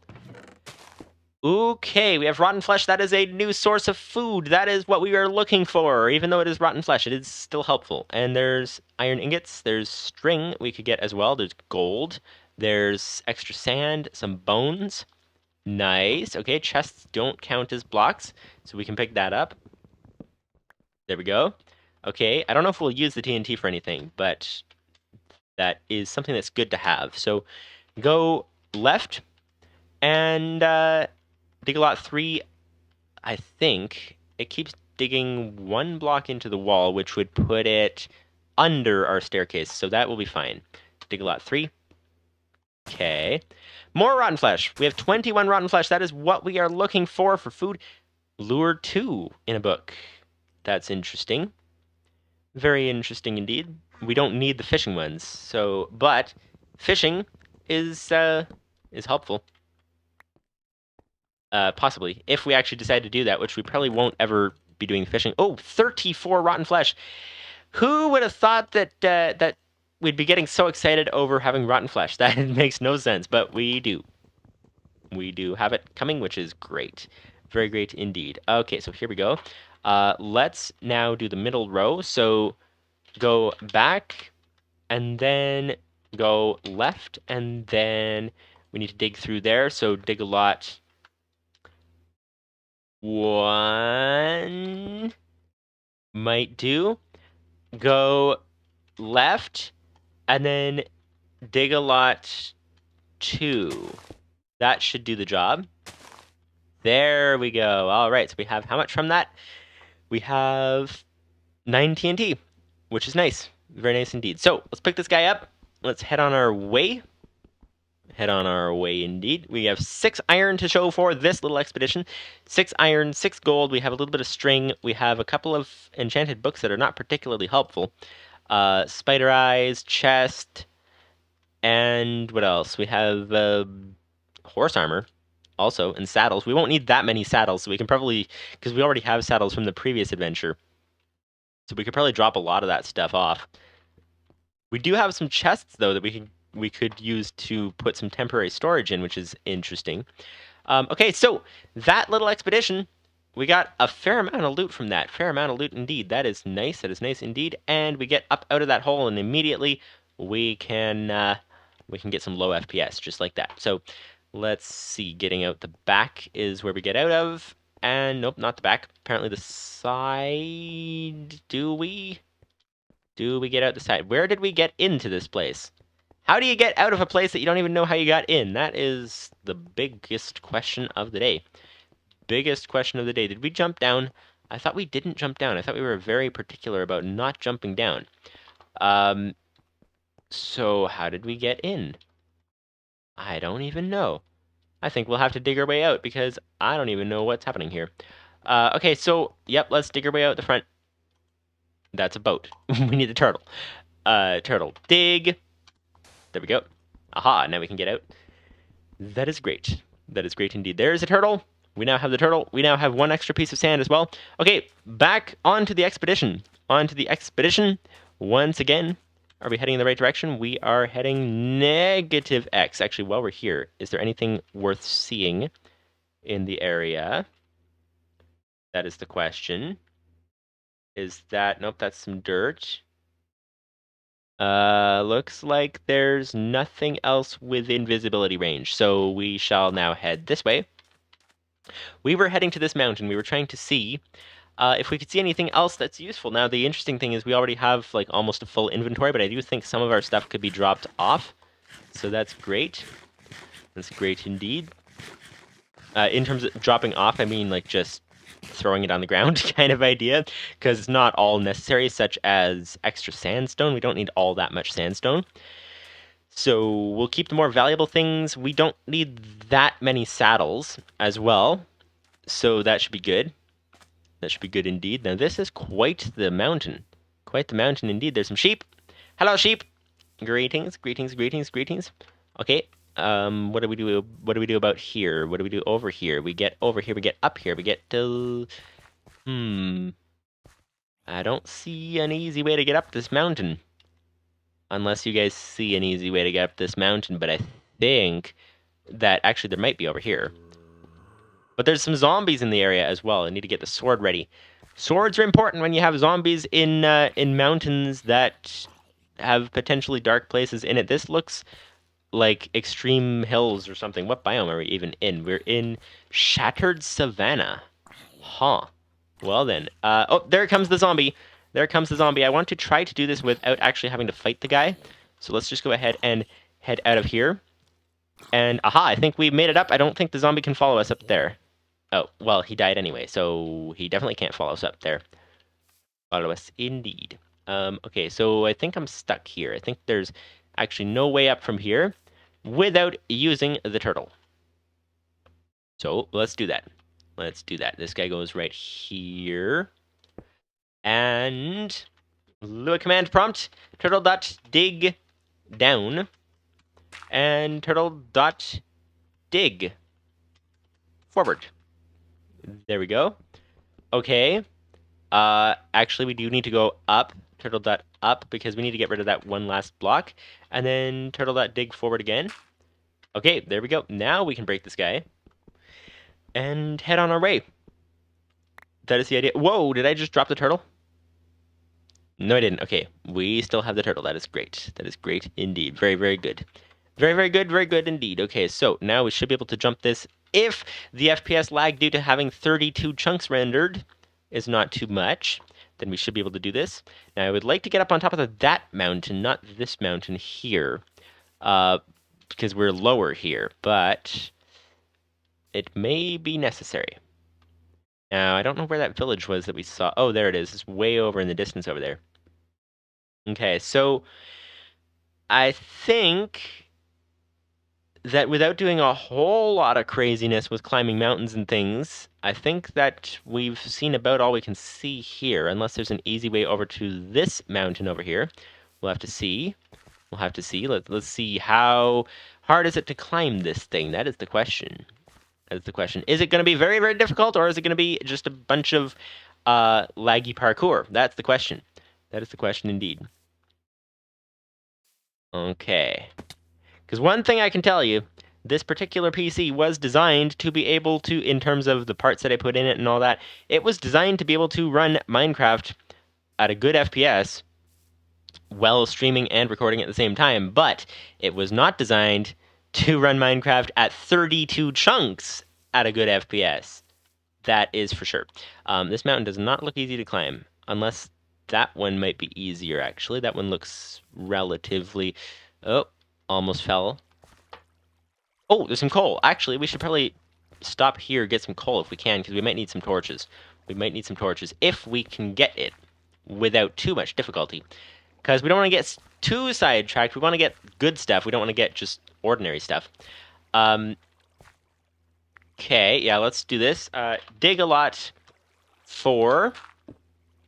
Okay, we have rotten flesh. That is a new source of food. That is what we are looking for. Even though it is rotten flesh, it is still helpful. And there's iron ingots. There's string we could get as well. There's gold. There's extra sand. Some bones. Nice. Okay, chests don't count as blocks, so we can pick that up. There we go. Okay, I don't know if we'll use the TNT for anything, but that is something that's good to have. So go left and dig a lot 3, I think. It keeps digging 1 block into the wall, which would put it under our staircase, so that will be fine. Dig a lot 3. Okay. More rotten flesh. We have 21 rotten flesh. That is what we are looking for food. Lure 2 in a book. That's interesting. Very interesting indeed. We don't need the fishing ones, so... But fishing is helpful. Possibly, if we actually decide to do that, which we probably won't ever be doing fishing. Oh, 34 rotten flesh. Who would have thought that that we'd be getting so excited over having rotten flesh? That makes no sense, but we do. We do have it coming, which is great. Very great indeed. Okay, so here we go. Let's now do the middle row. So go back, and then go left, and then we need to dig through there. So dig a lot... 1 might do. Go left, and then dig a lot 2. That should do the job. There we go. All right, so we have how much from that? We have 9 TNT, which is nice. Very nice indeed. So let's pick this guy up. Let's head on our way. Head on our way indeed. We have 6 iron to show for this little expedition. 6 iron, 6 gold. We have a little bit of string. We have a couple of enchanted books that are not particularly helpful. Spider eyes, chest, and what else? We have horse armor also, and saddles. We won't need that many saddles, so we can probably, because we already have saddles from the previous adventure, so we could probably drop a lot of that stuff off. We do have some chests, though, that we could use to put some temporary storage in, which is interesting. Okay, so that little expedition, we got a fair amount of loot from that. Fair amount of loot indeed. That is nice. That is nice indeed. And we get up out of that hole, and immediately we can get some low FPS just like that. So let's see. Getting out the back is where we get out of. And nope, not the back. Apparently the side. Do we get out the side? Where did we get into this place? How do you get out of a place that you don't even know how you got in? That is the biggest question of the day. Biggest question of the day. Did we jump down? I thought we didn't jump down. I thought we were very particular about not jumping down. So how did we get in? I don't even know. I think we'll have to dig our way out because I don't even know what's happening here. Okay, so, yep, let's dig our way out the front. That's a boat. We need the turtle. Turtle, dig. There we go. Aha, now we can get out. That is great. That is great indeed. There's a turtle. We now have the turtle. We now have one extra piece of sand as well. Okay, back onto the expedition. Onto the expedition. Once again, are we heading in the right direction? We are heading negative X. Actually, while we're here, is there anything worth seeing in the area? That is the question. Is that... Nope, that's some dirt. Looks like there's nothing else within visibility range, so we shall now head this way. We were heading to this mountain. We were trying to see if we could see anything else that's useful. Now, the interesting thing is we already have like almost a full inventory, but I do think some of our stuff could be dropped off, so that's great. That's great indeed. In terms of dropping off, I mean like just throwing it on the ground kind of idea, because it's not all necessary, such as extra sandstone. We don't need all that much sandstone. So we'll keep the more valuable things. We don't need that many saddles as well, so that should be good. That should be good indeed. Now this is quite the mountain. Quite the mountain indeed. There's some sheep. Hello, sheep. Greetings, greetings, greetings, greetings. Okay. What do we do? What do we do about here? What do we do over here? We get over here. We get up here. We get to... I don't see an easy way to get up this mountain. Unless you guys see an easy way to get up this mountain, but I think that actually there might be over here. But there's some zombies in the area as well. I need to get the sword ready. Swords are important when you have zombies in mountains that have potentially dark places in it. This looks like extreme hills or something. What biome are we even in? We're in Shattered Savanna. Huh. Well then. Oh, there comes the zombie. There comes the zombie. I want to try to do this without actually having to fight the guy. So let's just go ahead and head out of here. And aha, I think we made it up. I don't think the zombie can follow us up there. Oh, well, he died anyway, so he definitely can't follow us up there. Follow us indeed. Okay, so I think I'm stuck here. I think there's actually no way up from here without using the turtle. So let's do that. Let's do that. This guy goes right here. And Lua command prompt, turtle.dig down. And turtle.dig forward. There we go. Okay. Actually, we do need to go up, turtle.up, because we need to get rid of that one last block. And then turtle.dig forward again. Okay, there we go. Now we can break this guy. And head on our way. That is the idea. Whoa, did I just drop the turtle? No, I didn't. Okay, we still have the turtle. That is great. That is great indeed. Very, very good. Very, very good. Very good indeed. Okay, so now we should be able to jump this if the FPS lag due to having 32 chunks rendered is not too much. Then we should be able to do this. Now, I would like to get up on top of that mountain, not this mountain here, because we're lower here, but it may be necessary. Now, I don't know where that village was that we saw. Oh, there it is. It's way over in the distance over there. Okay, so I think that without doing a whole lot of craziness with climbing mountains and things, I think that we've seen about all we can see here, unless there's an easy way over to this mountain over here. We'll have to see. We'll have to see. Let's see how hard is it to climb this thing. That is the question. That is the question. Is it going to be very, very difficult, or is it going to be just a bunch of laggy parkour? That's the question. That is the question indeed. Okay. Because one thing I can tell you, this particular PC was designed to be able to, in terms of the parts that I put in it and all that, it was designed to be able to run Minecraft at a good FPS while streaming and recording at the same time, but it was not designed to run Minecraft at 32 chunks at a good FPS. That is for sure. This mountain does not look easy to climb, unless that one might be easier, actually. That one looks relatively... Oh, almost fell. Oh, there's some coal. Actually, we should probably stop here, get some coal if we can, because we might need some torches. We might need some torches if we can get it without too much difficulty. Because we don't want to get too sidetracked. We want to get good stuff. We don't want to get just ordinary stuff. Okay, yeah, let's do this. Dig a lot 4.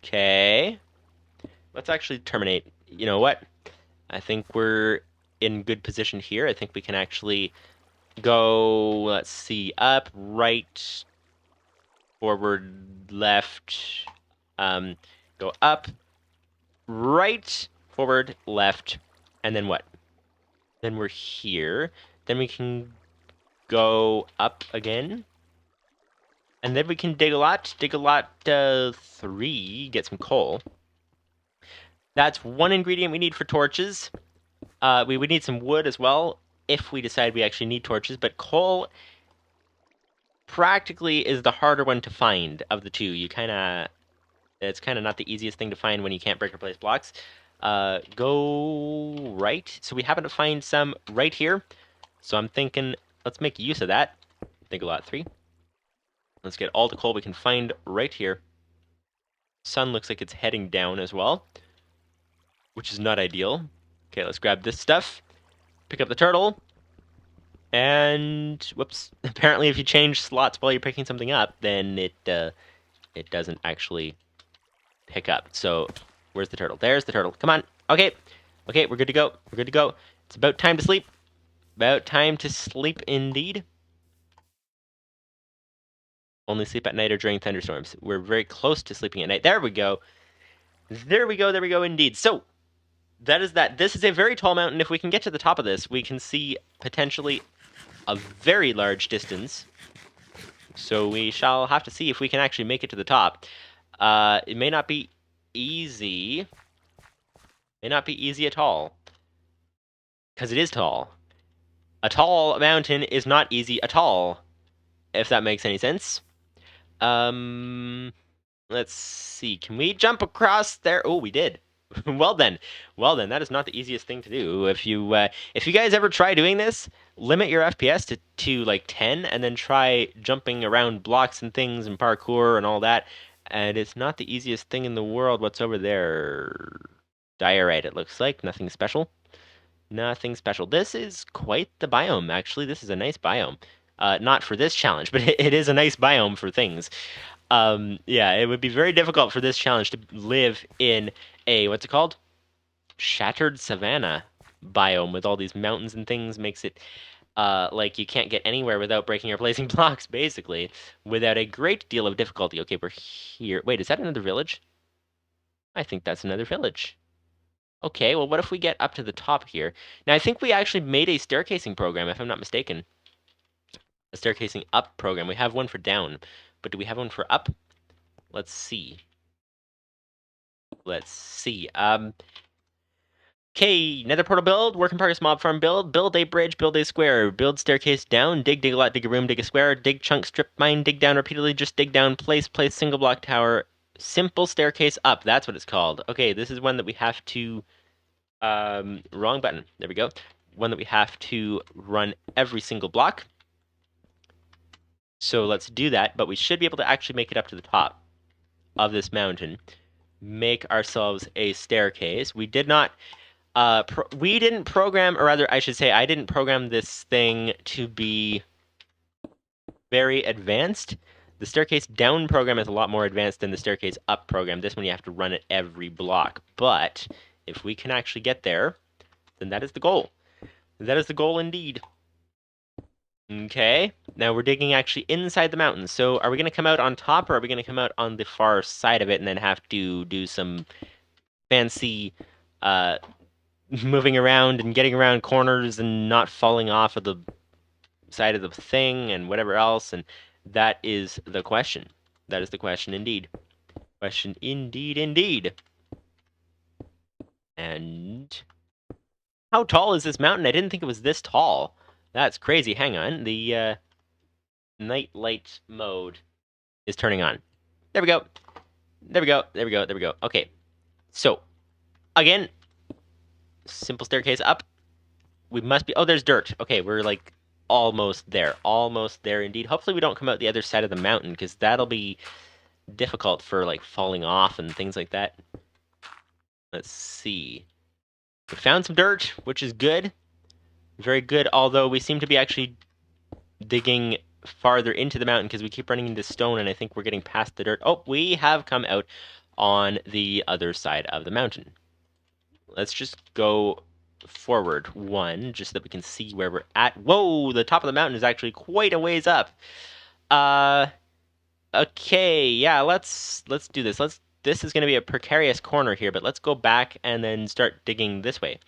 Okay. Let's actually terminate. You know what? I think we're in good position here. I think we can actually go, let's see, up, right, forward, left, go up, right, forward, left, and then what? Then we're here. Then we can go up again. And then we can dig a lot 3, get some coal. That's one ingredient we need for torches. We would need some wood as well if we decide we actually need torches, but coal practically is the harder one to find of the two. It's kind of not the easiest thing to find when you can't break or place blocks. Go right. So we happen to find some right here. So I'm thinking, let's make use of that. Dig a lot 3. Let's get all the coal we can find right here. Sun looks like it's heading down as well, which is not ideal. Okay, let's grab this stuff. Pick up the turtle. And, whoops. Apparently if you change slots while you're picking something up, then it doesn't actually pick up. So, where's the turtle? There's the turtle. Come on. Okay. Okay, we're good to go. We're good to go. It's about time to sleep. About time to sleep indeed. Only sleep at night or during thunderstorms. We're very close to sleeping at night. There we go. There we go. There we go indeed. So, that is that. This is a very tall mountain. If we can get to the top of this, we can see potentially a very large distance. So we shall have to see if we can actually make it to the top. It may not be easy. May not be easy at all. Because it is tall. A tall mountain is not easy at all. If that makes any sense. Let's see. Can we jump across there? Oh, we did. Well then, that is not the easiest thing to do. If you guys ever try doing this, limit your FPS to like 10, and then try jumping around blocks and things and parkour and all that. And it's not the easiest thing in the world. What's over there? Diorite, it looks like. Nothing special. Nothing special. This is quite the biome, actually. This is a nice biome. Not for this challenge, but it is a nice biome for things. Yeah, it would be very difficult for this challenge to live in a, what's it called? Shattered savanna biome with all these mountains and things. Makes it like you can't get anywhere without breaking or placing blocks, basically, without a great deal of difficulty. Okay, we're here. Wait, is that another village? I think that's another village. Okay, well, what if we get up to the top here? Now, I think we actually made a staircasing program, if I'm not mistaken. A staircasing up program. We have one for down, but do we have one for up? Let's see. Let's see. Okay, nether portal build, work in progress mob farm build a bridge, build a square, build staircase down, dig a lot, dig a room, dig a square, dig chunk, strip mine, dig down repeatedly, just dig down, place single block tower, simple staircase up, that's what it's called. Okay, this is one that we have to, wrong button, there we go. One that we have to run every single block. So let's do that, but we should be able to actually make it up to the top of this mountain. Make ourselves a staircase. We did not, we didn't program, or rather, I should say, I didn't program this thing to be very advanced. The staircase down program is a lot more advanced than the staircase up program. This one you have to run it every block. But if we can actually get there, then that is the goal. That is the goal indeed. Okay, now we're digging actually inside the mountain. So are we going to come out on top, or are we going to come out on the far side of it and then have to do some fancy moving around and getting around corners and not falling off of the side of the thing and whatever else? And that is the question. That is the question indeed. Question indeed, indeed. And how tall is this mountain? I didn't think it was this tall. That's crazy. Hang on. The night light mode is turning on. There we go. There we go. There we go. There we go. Okay. So, again, simple staircase up. We must be... Oh, there's dirt. Okay, we're like almost there. Almost there indeed. Hopefully we don't come out the other side of the mountain, because that'll be difficult for like falling off and things like that. Let's see. We found some dirt, which is good. Very good, although we seem to be actually digging farther into the mountain because we keep running into stone, and I think we're getting past the dirt. Oh, we have come out on the other side of the mountain. Let's just go forward one, just so that we can see where we're at. Whoa, the top of the mountain is actually quite a ways up. Okay, yeah, let's do this. This is going to be a precarious corner here, but let's go back and then start digging this way.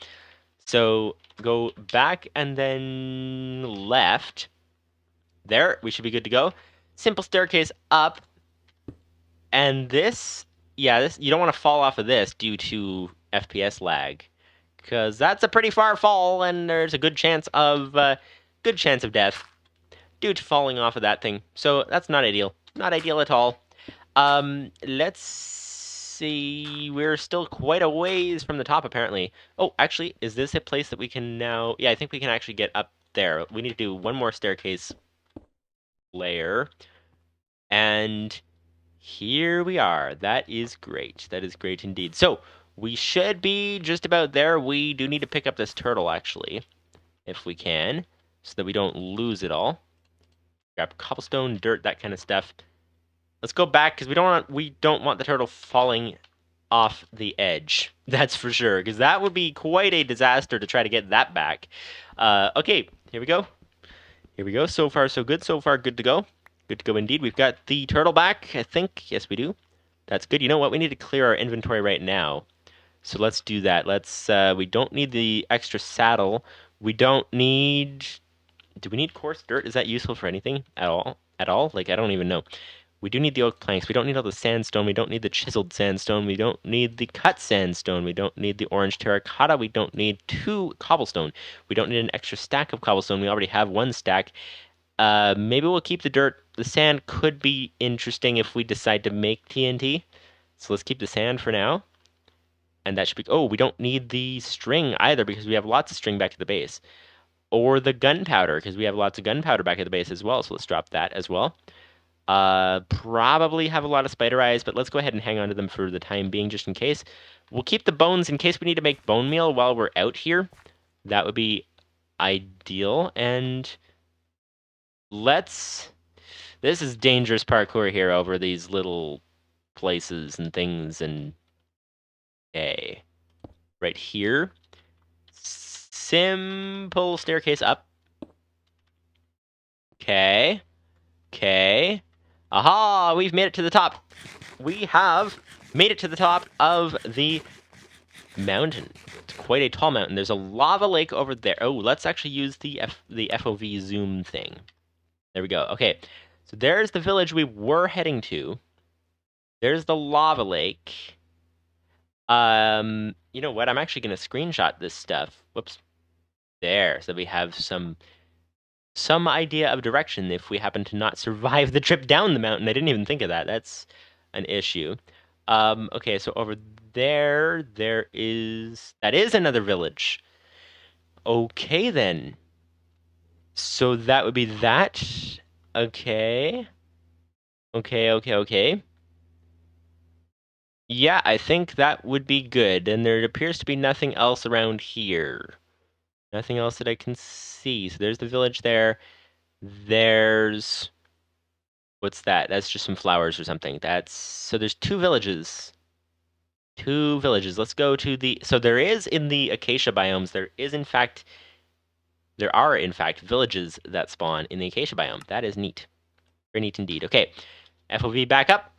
So go back and then left. There, we should be good to go. Simple staircase up. And this, yeah, this you don't want to fall off of this due to FPS lag, because that's a pretty far fall, and there's a good chance of death due to falling off of that thing. So that's not ideal. Not ideal at all. Let's see. We're still quite a ways from the top, apparently. Oh, actually, is this a place that we can now... Yeah, I think we can actually get up there. We need to do one more staircase layer. And here we are. That is great. That is great indeed. So, we should be just about there. We do need to pick up this turtle, actually, if we can, so that we don't lose it all. Grab cobblestone, dirt, that kind of stuff. Let's go back, because we don't want the turtle falling off the edge. That's for sure, because that would be quite a disaster to try to get that back. Okay, here we go. Here we go. So far, so good. So far, good to go. Good to go indeed. We've got the turtle back, I think. Yes, we do. That's good. You know what? We need to clear our inventory right now. So let's do that. We don't need the extra saddle. We don't need... Do we need coarse dirt? Is that useful for anything at all? At all? Like, I don't even know. We do need the oak planks. We don't need all the sandstone. We don't need the chiseled sandstone. We don't need the cut sandstone. We don't need the orange terracotta. We don't need 2 cobblestone. We don't need an extra stack of cobblestone. We already have 1 stack. Maybe we'll keep the dirt. The sand could be interesting if we decide to make TNT. So let's keep the sand for now. And that should be... Oh, we don't need the string either because we have lots of string back at the base. Or the gunpowder because we have lots of gunpowder back at the base as well. So let's drop that as well. Probably have a lot of spider eyes, but let's go ahead and hang on to them for the time being just in case. We'll keep the bones in case we need to make bone meal while we're out here. That would be ideal. And this is dangerous parkour here over these little places and things. And okay, right here, simple staircase up. Okay. Aha! We've made it to the top. We have made it to the top of the mountain. It's quite a tall mountain. There's a lava lake over there. Oh, let's actually use the FOV zoom thing. There we go. Okay, so there's the village we were heading to. There's the lava lake. You know what? I'm actually going to screenshot this stuff. Whoops. There, so we have some idea of direction if we happen to not survive the trip down the mountain. I didn't even think of that. That's an issue. Okay, so over there is another village. Okay, then. So that would be that. Okay. Okay. Yeah, I think that would be good. And there appears to be nothing else around here. Nothing else that I can see. So there's the village there. There's... What's that? That's just some flowers or something. So there's 2 villages. 2 villages. Let's go to the... So there is in the acacia biomes, there are in fact villages that spawn in the acacia biome. That is neat. Very neat indeed. Okay. FOV back up.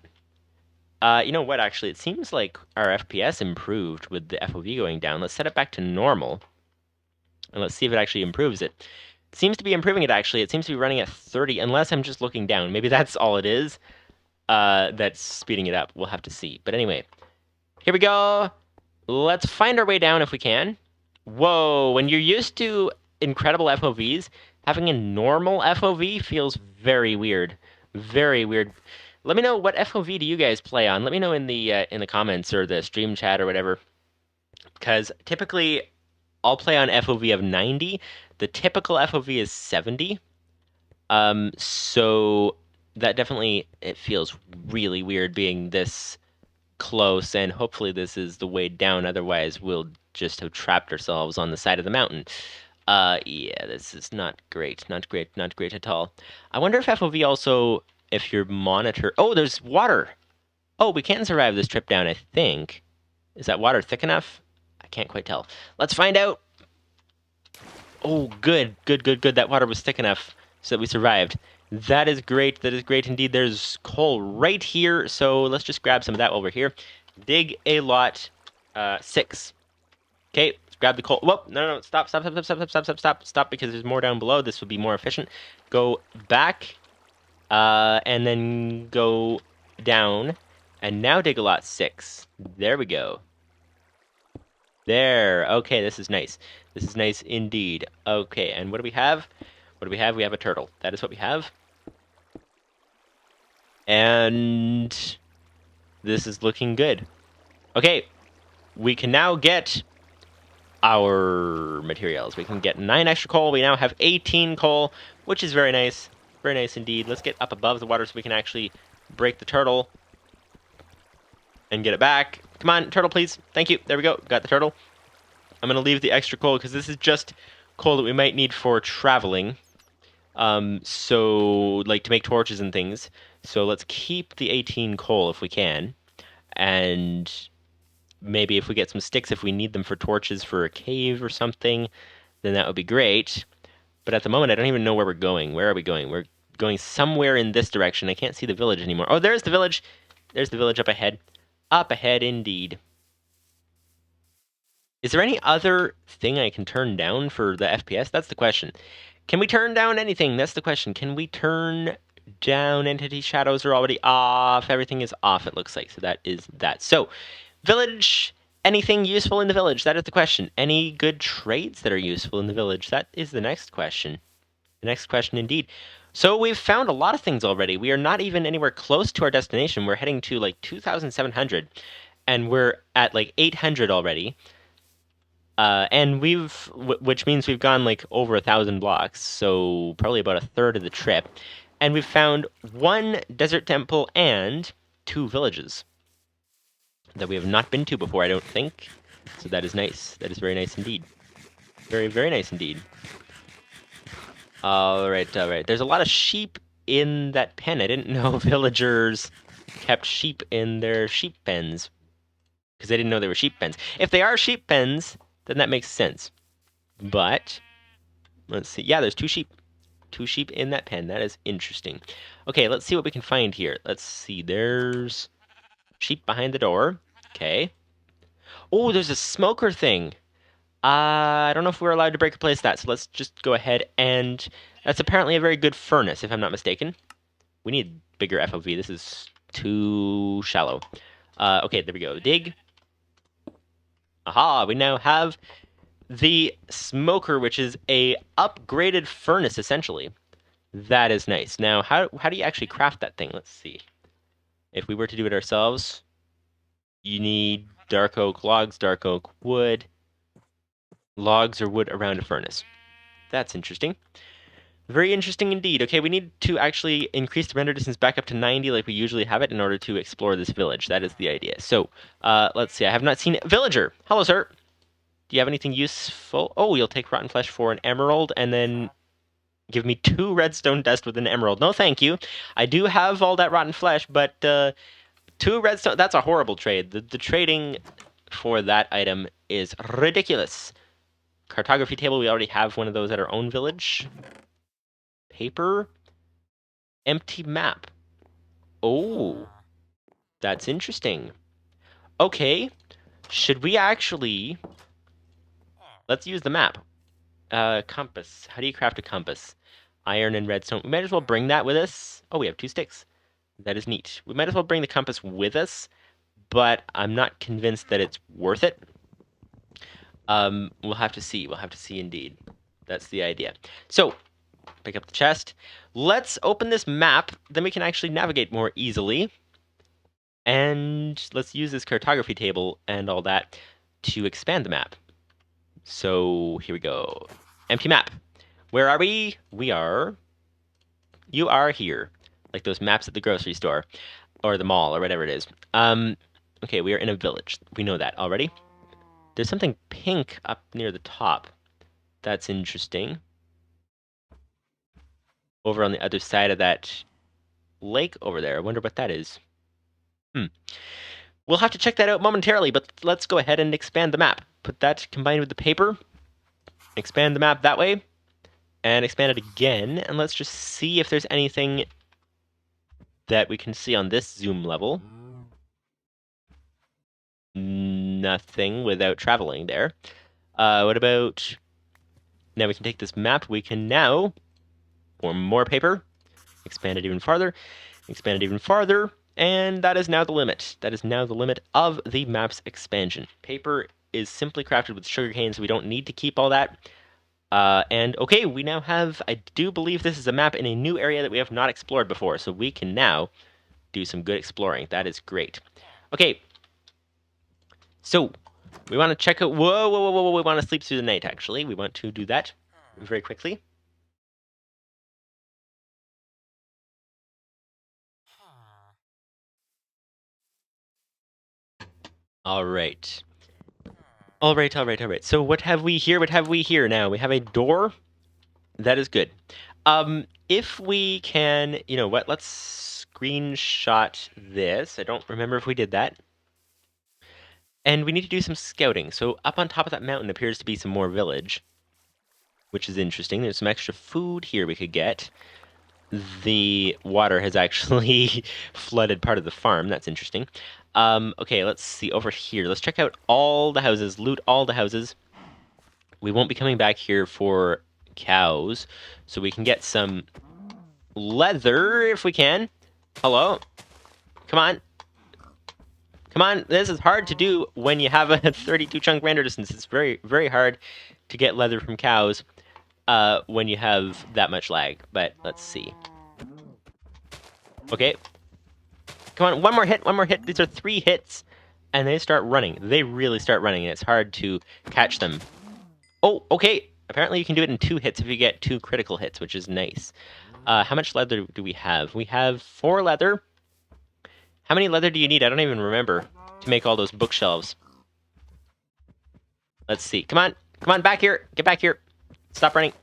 You know what, actually? It seems like our FPS improved with the FOV going down. Let's set it back to normal. And let's see if it actually improves it. It seems to be improving it, actually. It seems to be running at 30, unless I'm just looking down. Maybe that's all it is that's speeding it up. We'll have to see. But anyway, here we go. Let's find our way down if we can. Whoa, when you're used to incredible FOVs, having a normal FOV feels very weird. Very weird. Let me know, what FOV do you guys play on? Let me know in the comments or the stream chat or whatever. Because typically, I'll play on FOV of 90. The typical FOV is 70. So that definitely, it feels really weird being this close, and hopefully this is the way down, otherwise we'll just have trapped ourselves on the side of the mountain. Yeah, this is not great, not great, not great at all. I wonder if FOV also, if your monitor... Oh, there's water! Oh, we can survive this trip down, I think. Is that water thick enough? I can't quite tell. Let's find out! Oh, good, good, good, good. That water was thick enough so that we survived. That is great. That is great indeed. There's coal right here, so let's just grab some of that while we're here. Dig a lot. 6. Okay, let's grab the coal. Whoa, no, stop, stop, stop, stop, stop, stop, stop, stop, stop, because there's more down below. This would be more efficient. Go back, and then go down, and now dig a lot. 6. There we go. There. Okay, this is nice. This is nice indeed. Okay, and what do we have? What do we have? We have a turtle. That is what we have. And this is looking good. Okay, we can now get our materials. We can get 9 extra coal. We now have 18 coal, which is very nice. Very nice indeed. Let's get up above the water so we can actually break the turtle and get it back. Come on, turtle, please. Thank you. There we go. Got the turtle. I'm going to leave the extra coal because this is just coal that we might need for traveling. So, like, to make torches and things. So let's keep the 18 coal if we can. And maybe if we get some sticks, if we need them for torches for a cave or something, then that would be great. But at the moment, I don't even know where we're going. Where are we going? We're going somewhere in this direction. I can't see the village anymore. Oh, there's the village. There's the village up ahead. Up ahead, indeed. Is there any other thing I can turn down for the FPS? That's the question. Can we turn down anything? That's the question. Can we turn down entity shadows? Are already off. Everything is off, it looks like. So that is that. So, village, anything useful in the village? That is the question. Any good trades that are useful in the village? That is the next question. The next question indeed. So we've found a lot of things already. We are not even anywhere close to our destination. We're heading to like 2,700, and we're at like 800 already. And which means we've gone like over 1,000 blocks, so probably about a third of the trip. And we've found 1 desert temple and 2 villages that we have not been to before, I don't think. So that is nice. That is very nice indeed. Very, very nice indeed. All right, all right. There's a lot of sheep in that pen. I didn't know villagers kept sheep in their sheep pens, because I didn't know they were sheep pens. If they are sheep pens, then that makes sense. But let's see. Yeah, there's 2 sheep. 2 sheep in that pen. That is interesting. Okay, let's see what we can find here. Let's see. There's sheep behind the door. Okay. Oh, there's a smoker thing. I don't know if we're allowed to break or place that, so let's just go ahead and... That's apparently a very good furnace, if I'm not mistaken. We need bigger FOV. This is too shallow. Okay, there we go. Dig. Aha, we now have the smoker, which is a upgraded furnace, essentially. That is nice. Now, how do you actually craft that thing? Let's see. If we were to do it ourselves, you need dark oak logs, dark oak wood, logs or wood around a furnace. That's interesting. Very interesting indeed. Okay, we need to actually increase the render distance back up to 90 like we usually have it in order to explore this village. That is the idea. So, let's see. I have not seen... Villager! Hello, sir! Do you have anything useful? Oh, you'll take rotten flesh for an emerald, and then give me 2 redstone dust with an emerald. No, thank you. I do have all that rotten flesh, but 2 redstone... That's a horrible trade. The trading for that item is ridiculous. Cartography table, we already have one of those at our own village. Paper. Empty map. Oh, that's interesting. Okay, should we actually... Let's use the map. Compass. How do you craft a compass? Iron and redstone. We might as well bring that with us. Oh, we have 2 sticks. That is neat. We might as well bring the compass with us, but I'm not convinced that it's worth it. We'll have to see. We'll have to see indeed. That's the idea. So, pick up the chest. Let's open this map. Then we can actually navigate more easily. And let's use this cartography table and all that to expand the map. So, here we go. Empty map. Where are we? We are... You are here. like those maps at the grocery store or the mall or whatever it is. Okay, we are in a village. We know that already. There's something pink up near the top. That's interesting. Over on the other side of that lake over there. I wonder what that is. We'll have to check that out momentarily, but let's go ahead and expand the map. Put that combined with the paper, expand the map that way, and expand it again, and let's just see if there's anything that we can see on this zoom level. Nothing without traveling there. What about... Now we can take this map, we can now form more paper, expand it even farther, expand it even farther, and that is now the limit. That is now the limit of the map's expansion. Paper is simply crafted with sugarcane, so we don't need to keep all that. And okay, we now have, I do believe this is a map in a new area that we have not explored before, so we can now do some good exploring. That is great. Okay, so we want to check out, whoa, we want to sleep through the night, actually. We want to do that very quickly. All right. All right. So what have we here? What have we here now? We have a door. That is good. If we can, you know what? Let's screenshot this. I don't remember if we did that. And we need to do some scouting. So up on top of that mountain appears to be some more village, which is interesting. There's some extra food here we could get. The water has actually flooded part of the farm. That's interesting. Okay, let's see over here. Let's check out all the houses, loot all the houses. We won't be coming back here for cows, so we can get some leather if we can. Hello? Come on. Come on, this is hard to do when you have a 32 chunk render distance. It's very, very hard to get leather from cows when you have that much lag. But let's see. Okay. Come on, one more hit. These are 3 hits, and they start running. They really start running, and it's hard to catch them. Oh, okay. Apparently you can do it in 2 hits if you get 2 critical hits, which is nice. How much leather do we have? We have 4 leather. How many leather do you need? I don't even remember to make all those bookshelves. Let's see. Come on, back here. Get back here. Stop running.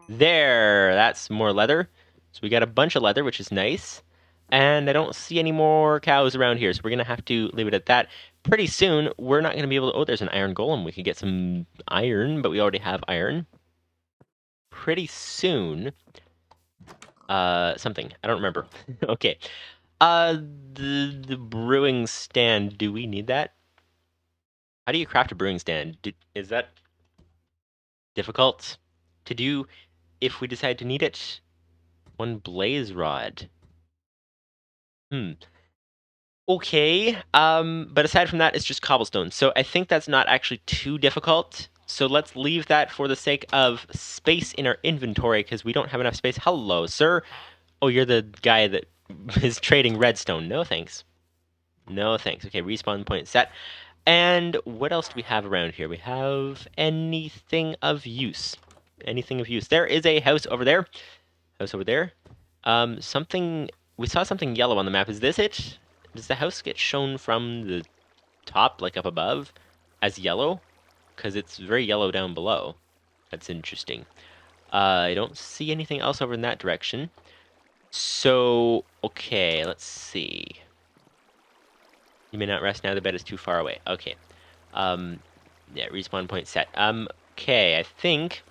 There, that's more leather. So we got a bunch of leather, which is nice. And I don't see any more cows around here, so we're going to have to leave it at that. Pretty soon, we're not going to be able to... Oh, there's an iron golem. We could get some iron, but we already have iron. Pretty soon... something. I don't remember. Okay. The brewing stand. Do we need that? How do you craft a brewing stand? Is that difficult to do if we decide to need it? 1 blaze rod. Okay. But aside from that, it's just cobblestone. So I think that's not actually too difficult. So let's leave that for the sake of space in our inventory, because we don't have enough space. Hello, sir. Oh, you're the guy that is trading redstone. No thanks. No thanks. Okay, respawn point set. And what else do we have around here? We have anything of use. Anything of use. There is a house over there. House over there. Something... We saw something yellow on the map. Is this it? Does the house get shown from the top, like up above, as yellow? Because it's very yellow down below. That's interesting. I don't see anything else over in that direction. So, okay, let's see. You may not rest now, the bed is too far away. Okay. Yeah, respawn point set. Okay, I think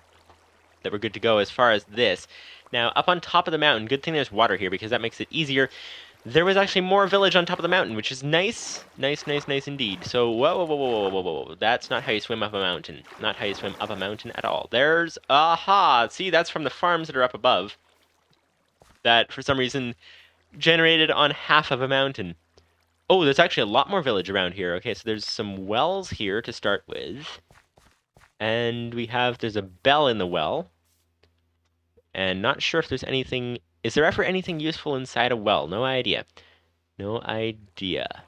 that we're good to go as far as this. Now, up on top of the mountain, good thing there's water here, because that makes it easier. There was actually more village on top of the mountain, which is nice. Nice indeed. So, whoa. That's not how you swim up a mountain. Not how you swim up a mountain at all. There's, aha! See, that's from the farms that are up above. That, for some reason, generated on half of a mountain. Oh, there's actually a lot more village around here. Okay, so there's some wells here to start with. And there's a bell in the well. And not sure if there's anything... Is there ever anything useful inside a well? No idea. No idea.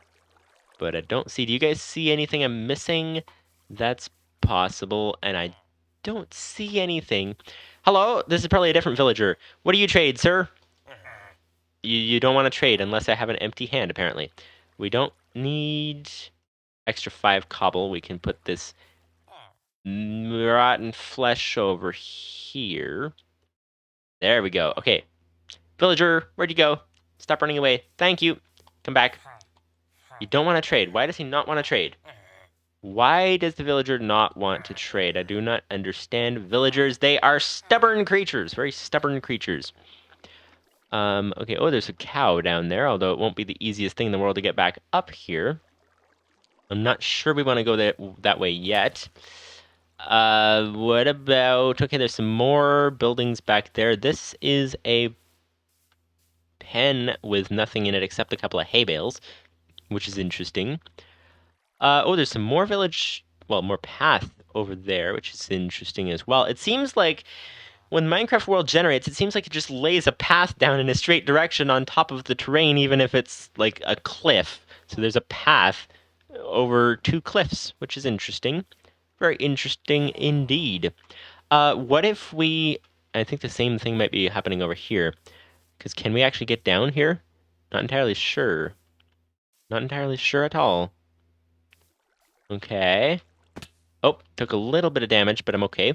But I don't see... Do you guys see anything I'm missing? That's possible. And I don't see anything. Hello? This is probably a different villager. What do you trade, sir? You don't want to trade unless I have an empty hand, apparently. We don't need extra 5 cobble. We can put this rotten flesh over here. There we go. Okay. Villager, where'd you go? Stop running away. Thank you. Come back. You don't want to trade. Why does he not want to trade? Why does the villager not want to trade? I do not understand villagers. They are stubborn creatures. Very stubborn creatures. Okay. Oh, there's a cow down there, although it won't be the easiest thing in the world to get back up here. I'm not sure we want to go that way yet. What about... Okay, there's some more buildings back there. This is a pen with nothing in it except a couple of hay bales, which is interesting. Oh, there's some more more path over there, which is interesting as well. It seems like when Minecraft World generates, it seems like it just lays a path down in a straight direction on top of the terrain, even if it's like a cliff. So there's a path over 2 cliffs, which is interesting. Very interesting indeed. What if we... I think the same thing might be happening over here. Because can we actually get down here? Not entirely sure. Not entirely sure at all. Okay. Oh, took a little bit of damage, but I'm okay.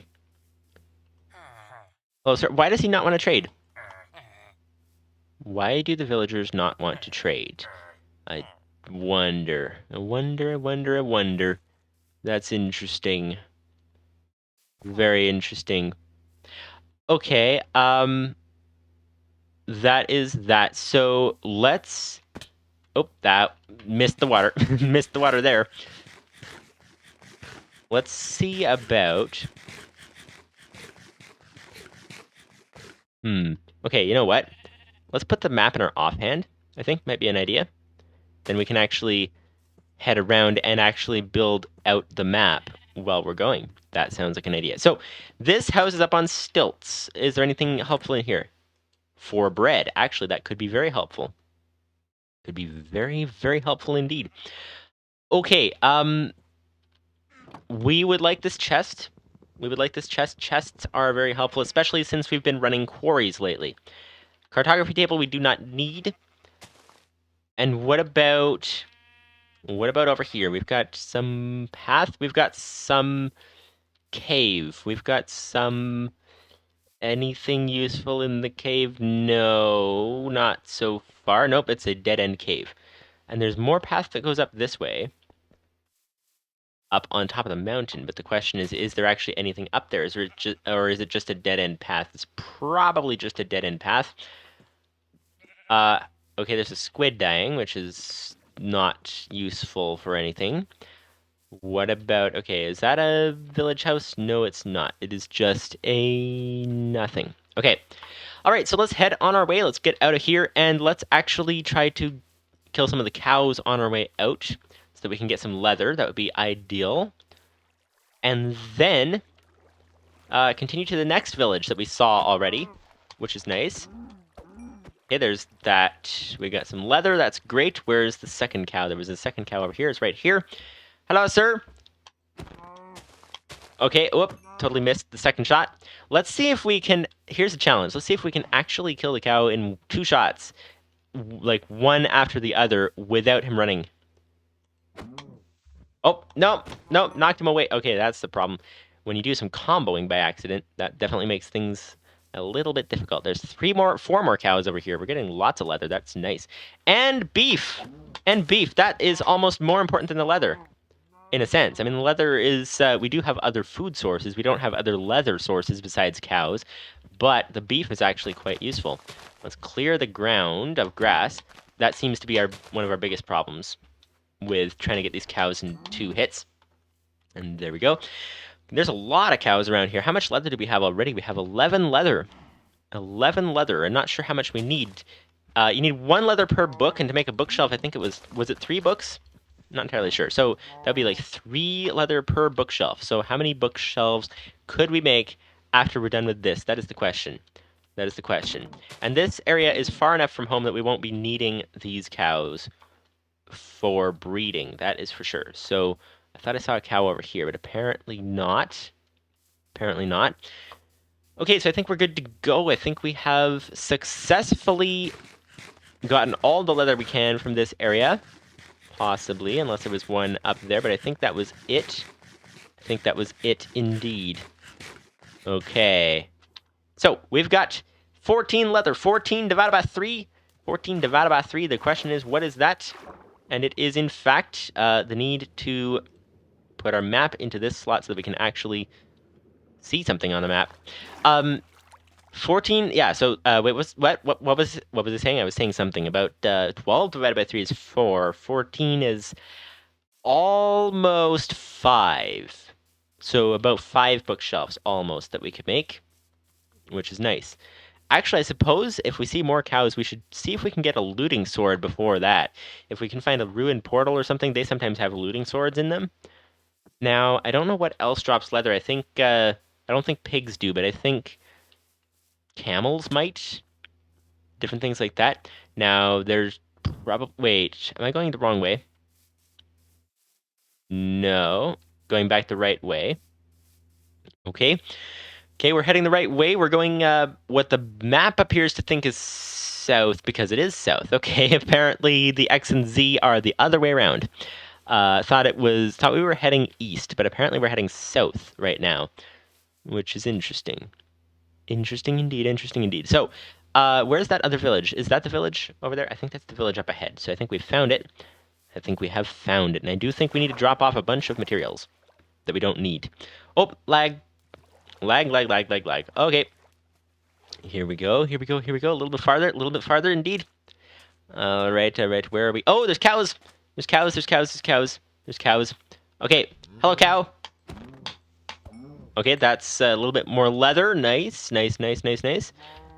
Oh, sir, why does he not want to trade? Why do the villagers not want to trade? I wonder. I wonder. That's interesting. Very interesting. Okay, that is that. So let's... Oh, that missed the water. Missed the water there. Let's see about... Okay, you know what? Let's put the map in our offhand, I think might be an idea. Then we can actually head around and actually build out the map while we're going. That sounds like an idea. So, this house is up on stilts. Is there anything helpful in here? For bread. Actually, that could be very helpful. Could be very, very helpful indeed. Okay, we would like this chest. We would like this chest. Chests are very helpful, especially since we've been running quarries lately. Cartography table we do not need. And what about over here? We've got some path. We've got some cave. We've got some... Anything useful in the cave? No, not so far. Nope, it's a dead-end cave. And there's more path that goes up this way. Up on top of the mountain. But the question is there actually anything up there? Is it just a dead-end path? It's probably just a dead-end path. Okay, there's a squid dying, which is not useful for anything. What about... Okay, is that a village house? No, it's not. It is just a nothing. Okay. All right, so let's head on our way. Let's get out of here, and let's actually try to kill some of the cows on our way out so that we can get some leather. That would be ideal. And then continue to the next village that we saw already, which is nice. Okay, there's that. We got some leather. That's great. Where's the second cow? There was a second cow over here. It's right here. Hello, sir. Okay, whoop, totally missed the second shot. Let's see if we can... Here's a challenge. Let's see if we can actually kill the cow in 2 shots. Like, one after the other, without him running. Oh, no, knocked him away. Okay, that's the problem. When you do some comboing by accident, that definitely makes things a little bit difficult. There's 4 more cows over here. We're getting lots of leather. That's nice. And beef! And beef. That is almost more important than the leather. In a sense. I mean, the leather is... we do have other food sources. We don't have other leather sources besides cows. But the beef is actually quite useful. Let's clear the ground of grass. That seems to be one of our biggest problems with trying to get these cows in 2 hits. And there we go. There's a lot of cows around here. How much leather do we have already? We have 11 leather. 11 leather. I'm not sure how much we need. You need 1 leather per book, and to make a bookshelf, I think it was it 3 books? Not entirely sure. So that would be like 3 leather per bookshelf. So how many bookshelves could we make after we're done with this? That is the question. That is the question. And this area is far enough from home that we won't be needing these cows for breeding. That is for sure. So I thought I saw a cow over here, but apparently not. Apparently not. Okay, so I think we're good to go. I think we have successfully gotten all the leather we can from this area. Possibly, unless there was one up there, but I think that was it. I think that was it indeed. Okay. So, we've got 14 leather. 14 divided by 3. 14 divided by 3. The question is, what is that? And it is, in fact, the need to put our map into this slot so that we can actually see something on the map. 14, yeah, so, wait, what was it saying? I was saying something about 12 divided by 3 is 4. 14 is almost 5. So about 5 bookshelves, almost, that we could make, which is nice. Actually, I suppose if we see more cows, we should see if we can get a looting sword before that. If we can find a ruined portal or something, they sometimes have looting swords in them. Now, I don't know what else drops leather. I think, I don't think pigs do, but I think camels might. Different things like that. Now, there's probably... Wait, am I going the wrong way? No. Going back the right way. Okay. Okay, we're heading the right way. We're going, what the map appears to think is south, because it is south. Okay, apparently the X and Z are the other way around. Thought we were heading east, but apparently we're heading south right now, which is interesting. Interesting indeed. So, where's that other village? Is that the village over there? I think that's the village up ahead. So I think we've found it. I think we have found it, and I do think we need to drop off a bunch of materials that we don't need. Oh, lag. Lag. Okay. Here we go. A little bit farther indeed. All right. Where are we? Oh, there's cows. There's cows. Okay. Hello, cow. Okay, that's a little bit more leather. Nice.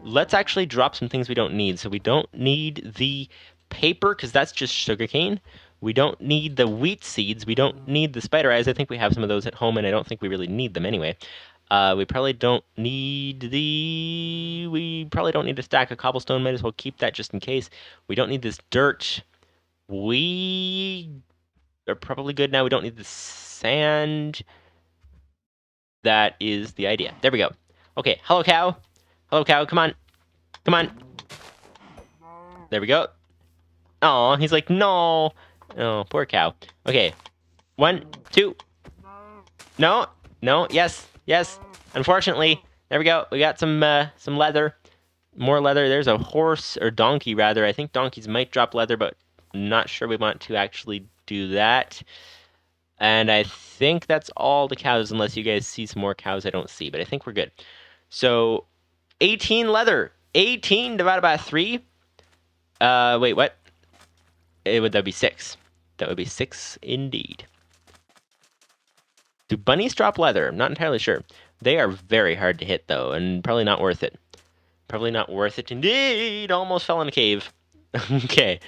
Let's actually drop some things we don't need. So we don't need the paper, because that's just sugarcane. We don't need the wheat seeds. We don't need the spider eyes. I think we have some of those at home, and I don't think we really need them anyway. We probably don't need a stack of cobblestone. Might as well keep that just in case. We don't need this dirt. We are probably good now. We don't need the sand. That is the idea. There we go. Okay, hello cow. Come on. There we go. Oh, he's like, no. Oh, poor cow. Okay, 1, 2. No, yes. Unfortunately, there we go. We got some leather. More leather. There's a horse, or donkey rather. I think donkeys might drop leather, but I'm not sure we want to actually do that. And I think that's all the cows, unless you guys see some more cows I don't see, but I think we're good. So, 18 leather. 18 divided by 3. Wait, what? That would be 6. That would be 6 indeed. Do bunnies drop leather? I'm not entirely sure. They are very hard to hit, though, and probably not worth it. Probably not worth it indeed. Almost fell in a cave. Okay.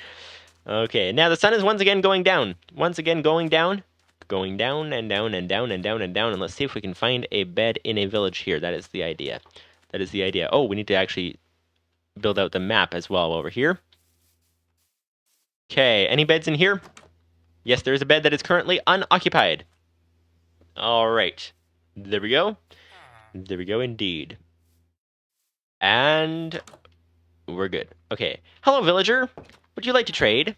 Now the sun is once again going down. Going down and down. And let's see if we can find a bed in a village here. That is the idea. Oh, we need to actually build out the map as well over here. Okay, any beds in here? Yes, there is a bed that is currently unoccupied. All right. There we go indeed. And we're good. Okay. Hello, villager. Would you like to trade?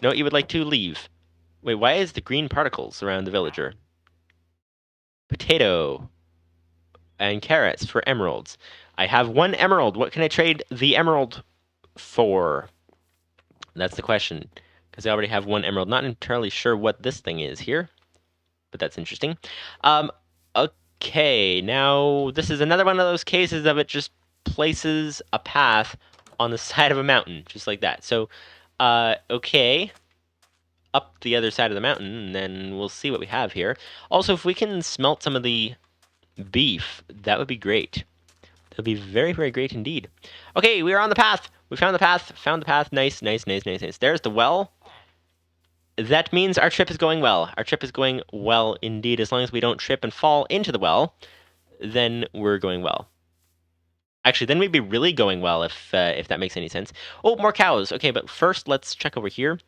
No, you would like to leave. Wait, why is the green particles around the villager? Potato. And carrots for emeralds. I have 1 emerald. What can I trade the emerald for? That's the question. Because I already have 1 emerald. Not entirely sure what this thing is here. But that's interesting. Okay, now this is another one of those cases of it just places a path on the side of a mountain. Just like that. So, okay. Up the other side of the mountain, and then we'll see what we have here. Also, if we can smelt some of the beef, that would be great. That would be very, very great indeed. Okay, we are on the path. We found the path. Nice. There's the well. That means our trip is going well. Our trip is going well indeed. As long as we don't trip and fall into the well, then we're going well. Actually, then we'd be really going well if that makes any sense. Oh, more cows. Okay, but first let's check over here.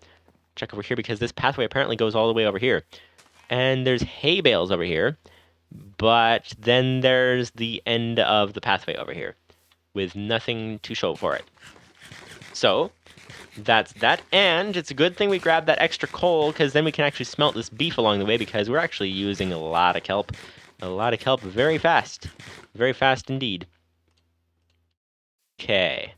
Because this pathway apparently goes all the way over here. And there's hay bales over here. But then there's the end of the pathway over here, with nothing to show for it. So, that's that, and it's a good thing we grabbed that extra coal, because then we can actually smelt this beef along the way, because we're actually using a lot of kelp. A lot of kelp very fast. Very fast indeed. Okay.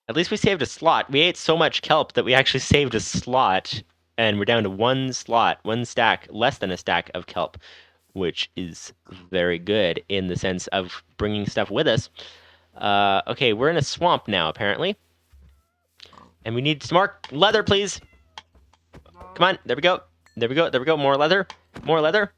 At least we saved a slot. We ate so much kelp that we actually saved a slot, and we're down to one slot, one stack, less than a stack of kelp, which is very good in the sense of bringing stuff with us. Okay, we're in a swamp now, apparently. And we need some more leather, please. Come on, there we go. There we go, there we go. More leather. More leather.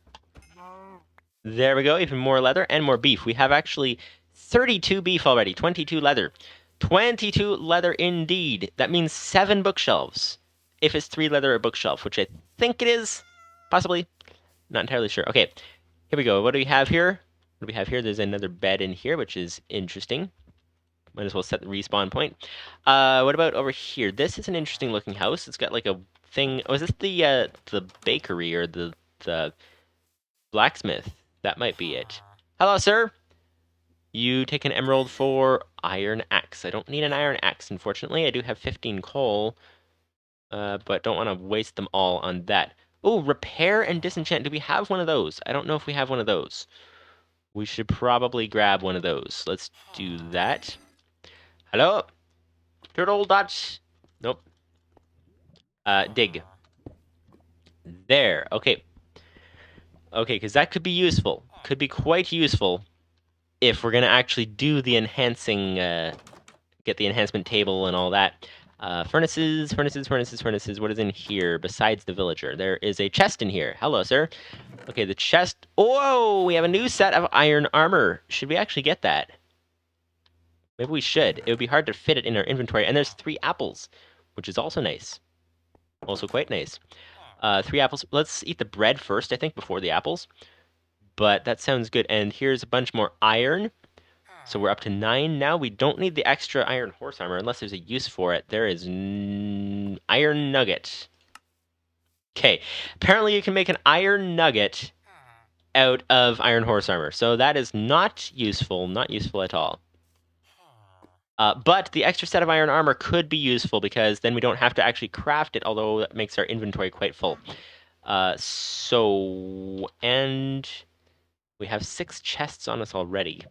There we go, even more leather and more beef. We have actually 32 beef already, 22 leather. 22 leather indeed. That means 7 bookshelves. If it's 3 leather a bookshelf, which I think it is. Possibly. Not entirely sure. Okay, here we go. What do we have here? What do we have here? There's another bed in here, which is interesting. Might as well set the respawn point. What about over here? This is an interesting looking house. It's got like a thing. Oh, is this the bakery or the blacksmith? That might be it. Hello, sir. You take an emerald for iron axe. I don't need an iron axe, unfortunately. I do have 15 coal, but don't want to waste them all on that. Oh, repair and disenchant. Do we have one of those? I don't know if we have one of those. We should probably grab one of those. Let's do that. Hello? Turtle dot. Nope. Dig. There. Okay. Okay, because that could be useful. Could be quite useful if we're going to actually do the enhancing, get the enhancement table and all that. Furnaces, furnaces, furnaces, furnaces. What is in here besides the villager? There is a chest in here. Hello, sir. Okay, the chest. Oh, we have a new set of iron armor. Should we actually get that? Maybe we should. It would be hard to fit it in our inventory. And there's 3 apples, which is also nice. Also quite nice. 3 apples. Let's eat the bread first, I think, before the apples. But that sounds good. And here's a bunch more iron. So we're up to 9 now. We don't need the extra iron horse armor unless there's a use for it. There is iron nugget. Okay. Apparently you can make an iron nugget out of iron horse armor. So that is not useful. Not useful at all. But the extra set of iron armor could be useful because then we don't have to actually craft it, although that makes our inventory quite full. And we have 6 chests on us already.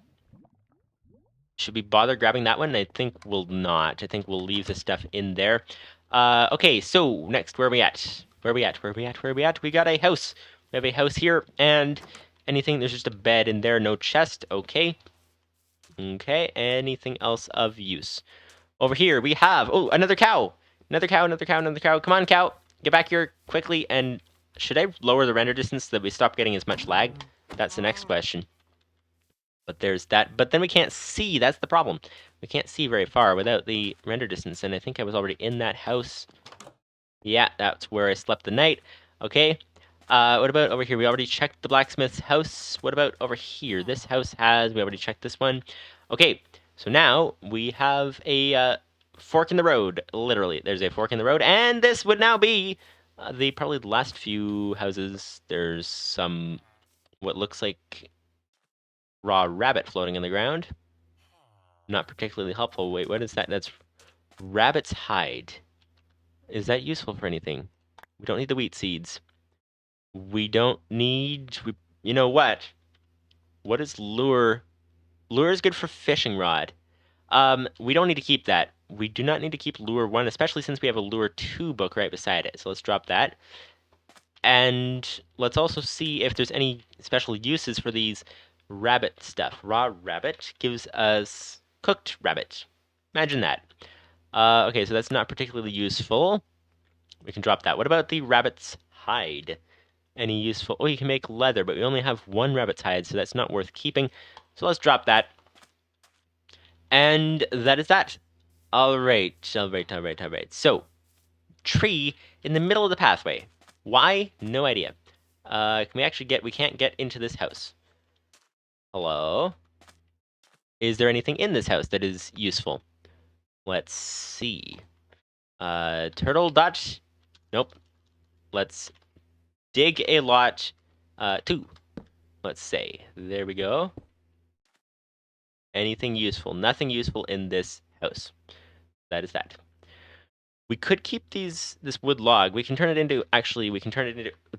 Should we bother grabbing that one? I think we'll not. I think we'll leave the stuff in there. Okay, so next, where are we at? Where are we at? Where are we at? Where are we at? We got a house. We have a house here, and anything, there's just a bed in there, no chest. Okay. Okay, anything else of use? Over here, we have, oh, another cow. Another cow, another cow, another cow. Come on, cow. Get back here quickly, and should I lower the render distance so that we stop getting as much lag? That's the next question. But there's that. But then we can't see. That's the problem. We can't see very far without the render distance. And I think I was already in that house. Yeah, that's where I slept the night. Okay. What about over here? We already checked the blacksmith's house. What about over here? This house has... We already checked this one. Okay. So now we have a fork in the road. Literally, there's a fork in the road. And this would now be probably the last few houses. There's some... what looks like... raw rabbit floating in the ground. Not particularly helpful. Wait, what is that? That's rabbit's hide. Is that useful for anything? We don't need the wheat seeds. We don't need... you know what? What is lure? Lure is good for fishing rod. We don't need to keep that. We do not need to keep lure 1, especially since we have a lure 2 book right beside it. So let's drop that. And let's also see if there's any special uses for these rabbit stuff. Raw rabbit gives us cooked rabbit. Imagine that. Okay, so that's not particularly useful. We can drop that. What about the rabbit's hide? Any useful... oh, you can make leather, but we only have 1 rabbit's hide, so that's not worth keeping. So let's drop that. And that is that. Alright. So, tree in the middle of the pathway. Why? No idea. Can we actually get... we can't get into this house. Hello? Is there anything in this house that is useful? Let's see. Turtle dot. Nope. Let's dig a lot. 2. Let's say. There we go. Anything useful? Nothing useful in this house. That is that. We could keep this wood log. We can turn it into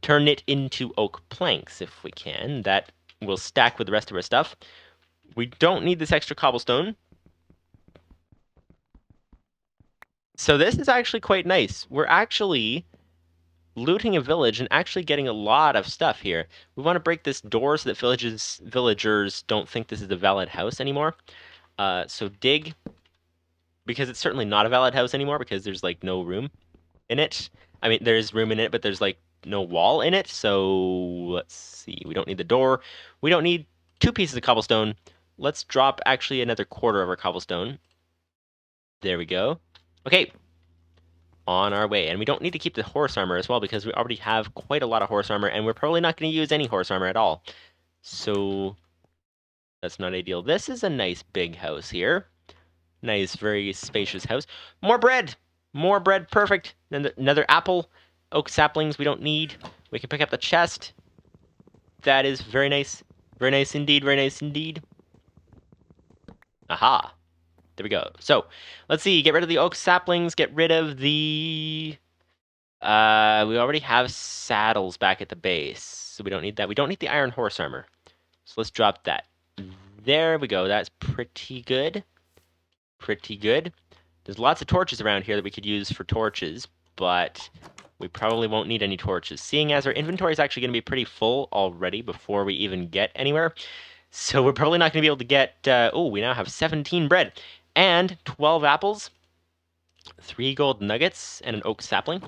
turn it into oak planks if we can. That will stack with the rest of our stuff. We don't need this extra cobblestone. So this is actually quite nice. We're actually looting a village and actually getting a lot of stuff here. We want to break this door so that villagers don't think this is a valid house anymore. So dig, because it's certainly not a valid house anymore because there's like no room in it. I mean, there's room in it, but there's like no wall in it. So let's see. We don't need the door. We don't need 2 pieces of cobblestone. Let's drop actually another quarter of our cobblestone. There we go. Okay. On our way. And we don't need to keep the horse armor as well because we already have quite a lot of horse armor and we're probably not going to use any horse armor at all. So that's not ideal. This is a nice big house here. Nice, very spacious house. More bread! More bread, perfect. Another apple. Oak saplings we don't need. We can pick up the chest. That is very nice. Very nice indeed, very nice indeed. Aha. There we go. So, let's see. Get rid of the oak saplings. Get rid of the... we already have saddles back at the base, so we don't need that. We don't need the iron horse armor. So let's drop that. There we go. That's pretty good. Pretty good. There's lots of torches around here that we could use for torches, but we probably won't need any torches, seeing as our inventory is actually going to be pretty full already before we even get anywhere. So we're probably not going to be able to get... oh, we now have 17 bread and 12 apples, 3 gold nuggets, and an oak sapling.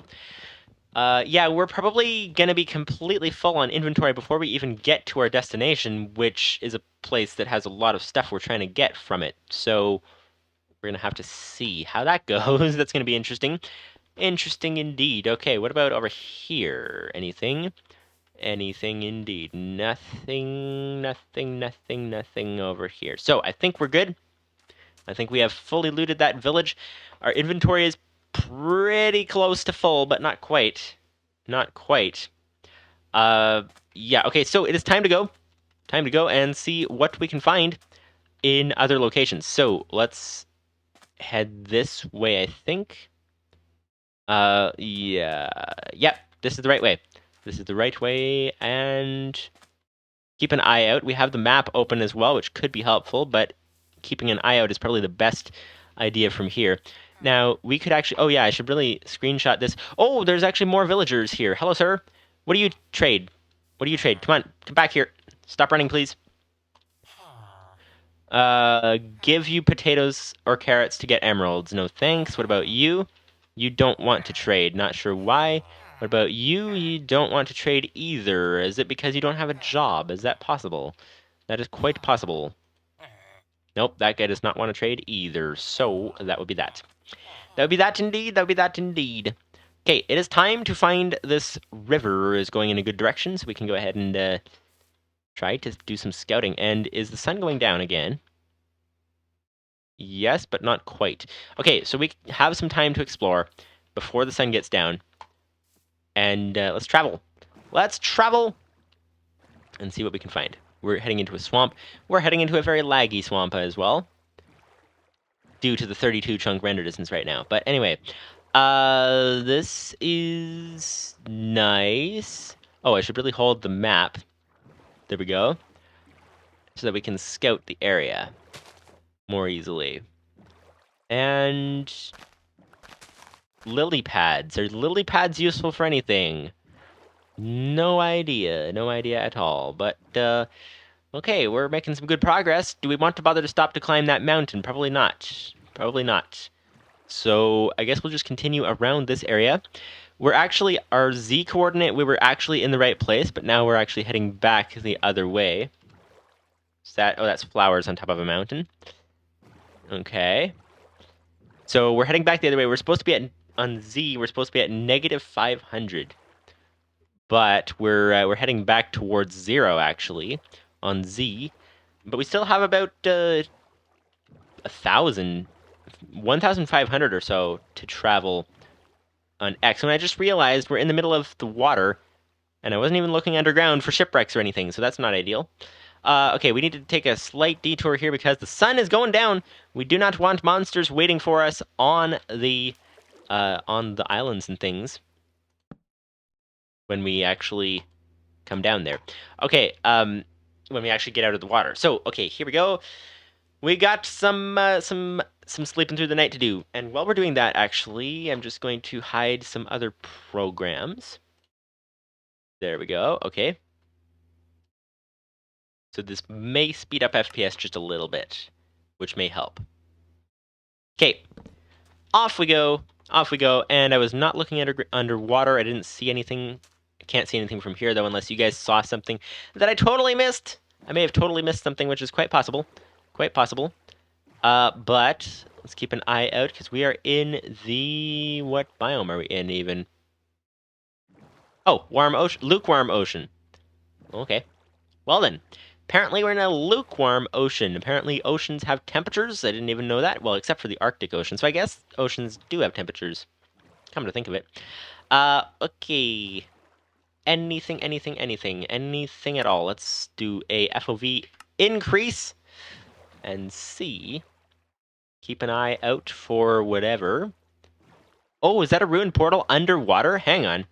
Yeah, we're probably going to be completely full on inventory before we even get to our destination, which is a place that has a lot of stuff we're trying to get from it. So we're going to have to see how that goes. That's going to be interesting. Interesting indeed. Okay, what about over here? Anything? Anything indeed. Nothing, nothing, nothing, nothing over here. So I think we're good. I think we have fully looted that village. Our inventory is pretty close to full, but not quite. Not quite. Yeah, okay, so it is time to go. Time to go and see what we can find in other locations. So let's head this way, I think. Yeah. Yep, this is the right way. This is the right way, and keep an eye out. We have the map open as well, which could be helpful, but keeping an eye out is probably the best idea from here. Now, we could actually... Oh, yeah, I should really screenshot this. Oh, there's actually more villagers here. Hello, sir. What do you trade? What do you trade? Come on, come back here. Stop running, please. Give you potatoes or carrots to get emeralds. No thanks. What about you? You don't want to trade. Not sure why. What about you? You don't want to trade either. Is it because you don't have a job? Is that possible? That is quite possible. Nope, that guy does not want to trade either. So, that would be that. That would be that indeed. That would be that indeed. Okay, it is time to find this river is going in a good direction, so we can go ahead and try to do some scouting. And is the sun going down again? Yes, but not quite. Okay, so we have some time to explore before the sun gets down. And let's travel. Let's travel and see what we can find. We're heading into a swamp. We're heading into a very laggy swamp as well, due to the 32 chunk render distance right now. But anyway, this is nice. Oh, I should really hold the map. There we go. So that we can scout the area more easily. And lily pads. Are lily pads useful for anything? No idea. No idea at all. But, okay, we're making some good progress. Do we want to bother to stop to climb that mountain? Probably not. Probably not. So I guess we'll just continue around this area. We're actually, our Z coordinate, we were actually in the right place, but now we're actually heading back the other way. Is that, oh, that's flowers on top of a mountain. Okay. So we're heading back the other way. We're supposed to be at, on Z, we're supposed to be at negative 500. But we're heading back towards 0, actually, on Z. But we still have about 1,500 or so to travel on X. And I just realized we're in the middle of the water, And I wasn't even looking underground for shipwrecks or anything, so that's not ideal. Okay, we need to take a slight detour here because the sun is going down. We do not want monsters waiting for us on the islands and things when we actually come down there. Okay, when we actually get out of the water. So, okay, here we go. We got some sleeping through the night to do. And while we're doing that, actually, I'm just going to hide some other programs. There we go. Okay. So this may speed up FPS just a little bit, which may help. Okay. Off we go. Off we go. And I was not looking at underwater. I didn't see anything. I can't see anything from here, though, unless you guys saw something that I totally missed. I may have totally missed something, which is quite possible. Quite possible. But let's keep an eye out, because we are in the... What biome are we in, even? Oh, warm ocean. Lukewarm ocean. Okay. Well, then. Apparently, we're in a lukewarm ocean. Apparently, oceans have temperatures. I didn't even know that. Well, except for the Arctic Ocean. So I guess oceans do have temperatures. Come to think of it. Okay. Anything at all. Let's do a FOV increase and see. Keep an eye out for whatever. Oh, is that a ruined portal underwater? Hang on.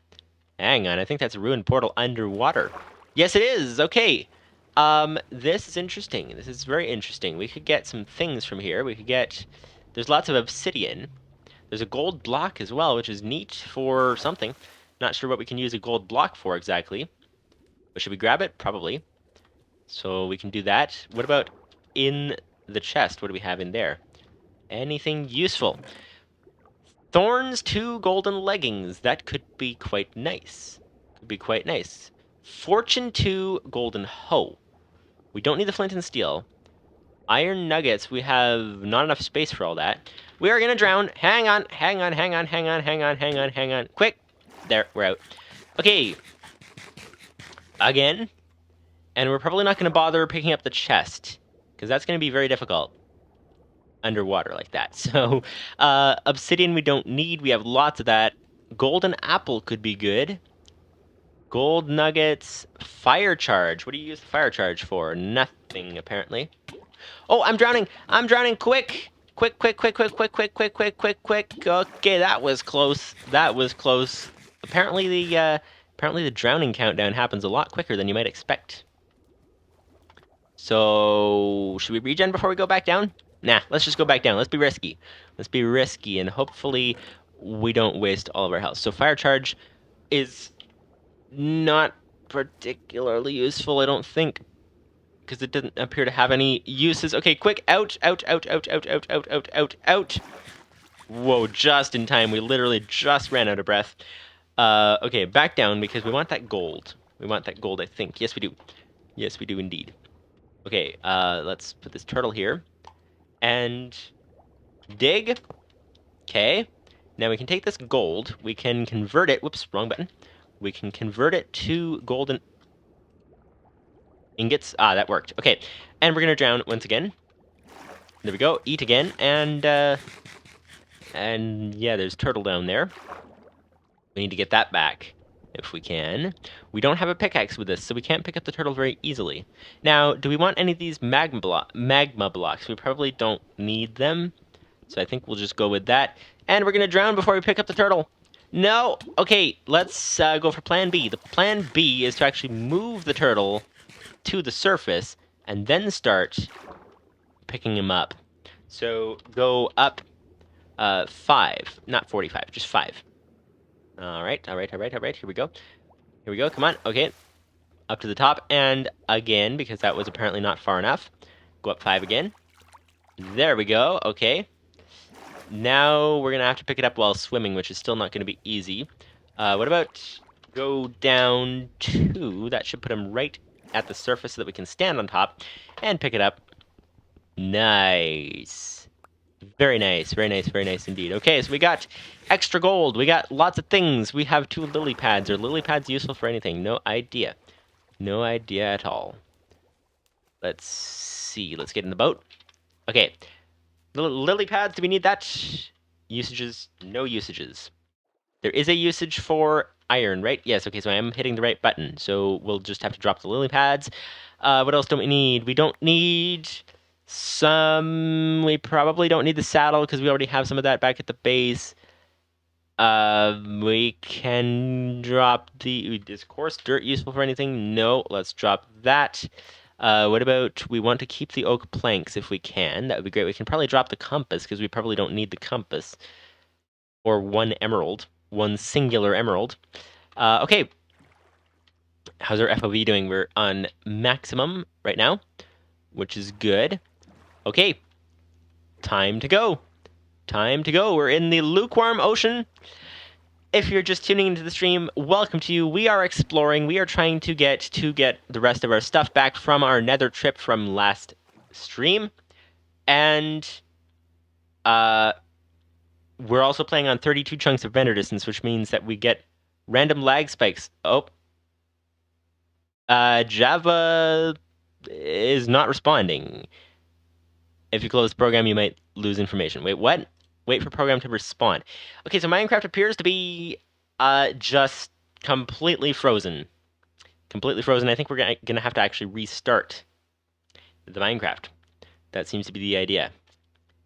Hang on, I think that's a ruined portal underwater. Yes, it is! Okay. This is interesting. This is very interesting. We could get some things from here. We could get... There's lots of obsidian. There's a gold block as well, which is neat for something. Not sure what we can use a gold block for exactly. But should we grab it? Probably. So we can do that. What about in the chest? What do we have in there? Anything useful? Thorns 2 golden leggings. That could be quite nice. Could be quite nice. Fortune 2 golden hoe. We don't need the flint and steel. Iron nuggets. We have not enough space for all that. We are gonna drown. Hang on. Quick. There, we're out. Okay. Again. And we're probably not gonna bother picking up the chest, because that's gonna be very difficult underwater like that. So, obsidian we don't need. We have lots of that. Golden apple could be good. Gold nuggets. Fire charge. What do you use the fire charge for? Nothing, apparently. Oh, I'm drowning. I'm drowning. Quick. Quick. Okay, that was close. That was close. Apparently the drowning countdown happens a lot quicker than you might expect. So, should we regen before we go back down? Nah, let's just go back down. Let's be risky. Let's be risky, and hopefully we don't waste all of our health. So fire charge is not particularly useful, I don't think, because it doesn't appear to have any uses. Okay, quick, out. Whoa, just in time. We literally just ran out of breath. Okay, back down, because we want that gold. We want that gold, I think. Yes, we do. Yes, we do indeed. Okay, let's put this turtle here. And dig. Okay. Now we can take this gold. We can convert it. Whoops, wrong button. We can convert it to golden ingots. Ah, that worked. Okay. And we're going to drown once again. There we go. Eat again. And yeah, there's turtle down there. We need to get that back if we can. We don't have a pickaxe with this, so we can't pick up the turtle very easily. Now, do we want any of these magma blocks? We probably don't need them, so I think we'll just go with that. And we're going to drown before we pick up the turtle. No! Okay, let's go for plan B. The plan B is to actually move the turtle to the surface and then start picking him up. So go up 5, not 45, just 5. All right. Here we go. Here we go. Come on. Okay. Up to the top. And again, because that was apparently not far enough. Go up 5 again. There we go. Okay. Now we're going to have to pick it up while swimming, which is still not going to be easy. What about go down 2? That should put him right at the surface so that we can stand on top and pick it up. Nice. Very nice indeed. Okay, so we got extra gold. We got lots of things. We have 2 lily pads. Are lily pads useful for anything? No idea. No idea at all. Let's see. Let's get in the boat. Okay. Lily pads, do we need that? Usages? No usages. There is a usage for iron, right? Yes, okay, so I am hitting the right button. So we'll just have to drop the lily pads. What else don't we need? We don't need we probably don't need the saddle because we already have some of that back at the base. We can drop is coarse dirt useful for anything? No, let's drop that. What about, we want to keep the oak planks if we can. That would be great. We can probably drop the compass because we probably don't need the compass. Or one emerald. One singular emerald. Okay. How's our FOV doing? We're on maximum right now, which is good. Okay. Time to go. Time to go. We're in the lukewarm ocean. If you're just tuning into the stream, welcome to you. We are exploring. We are trying to get the rest of our stuff back from our nether trip from last stream. And we're also playing on 32 chunks of render distance, which means that we get random lag spikes. Oh. Java is not responding. If you close the program, you might lose information. Wait, what? Wait for program to respond. Okay, so Minecraft appears to be just completely frozen. Completely frozen. I think we're gonna have to actually restart the Minecraft. That seems to be the idea.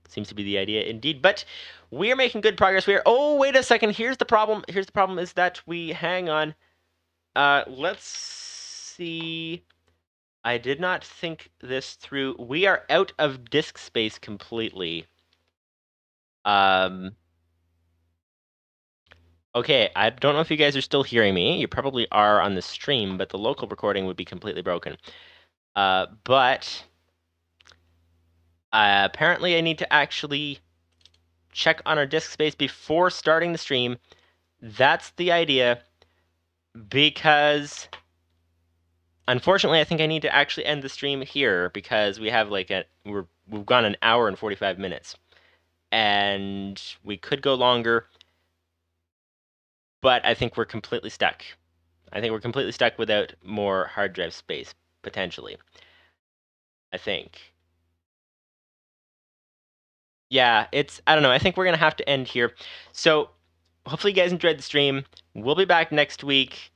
Seems to be the idea indeed. But we are making good progress. Oh, wait a second. Here's the problem. Here's the problem is that hang on. Let's see. I did not think this through. We are out of disk space completely. Okay, I don't know if you guys are still hearing me. You probably are on the stream, but the local recording would be completely broken. But apparently I need to actually check on our disk space before starting the stream. That's the idea, because unfortunately I think I need to actually end the stream here because we have like we've gone an hour and 45 minutes. And we could go longer, but I think we're completely stuck. I think we're completely stuck without more hard drive space, potentially. I think. Yeah, I don't know. I think we're going to have to end here. So hopefully you guys enjoyed the stream. We'll be back next week.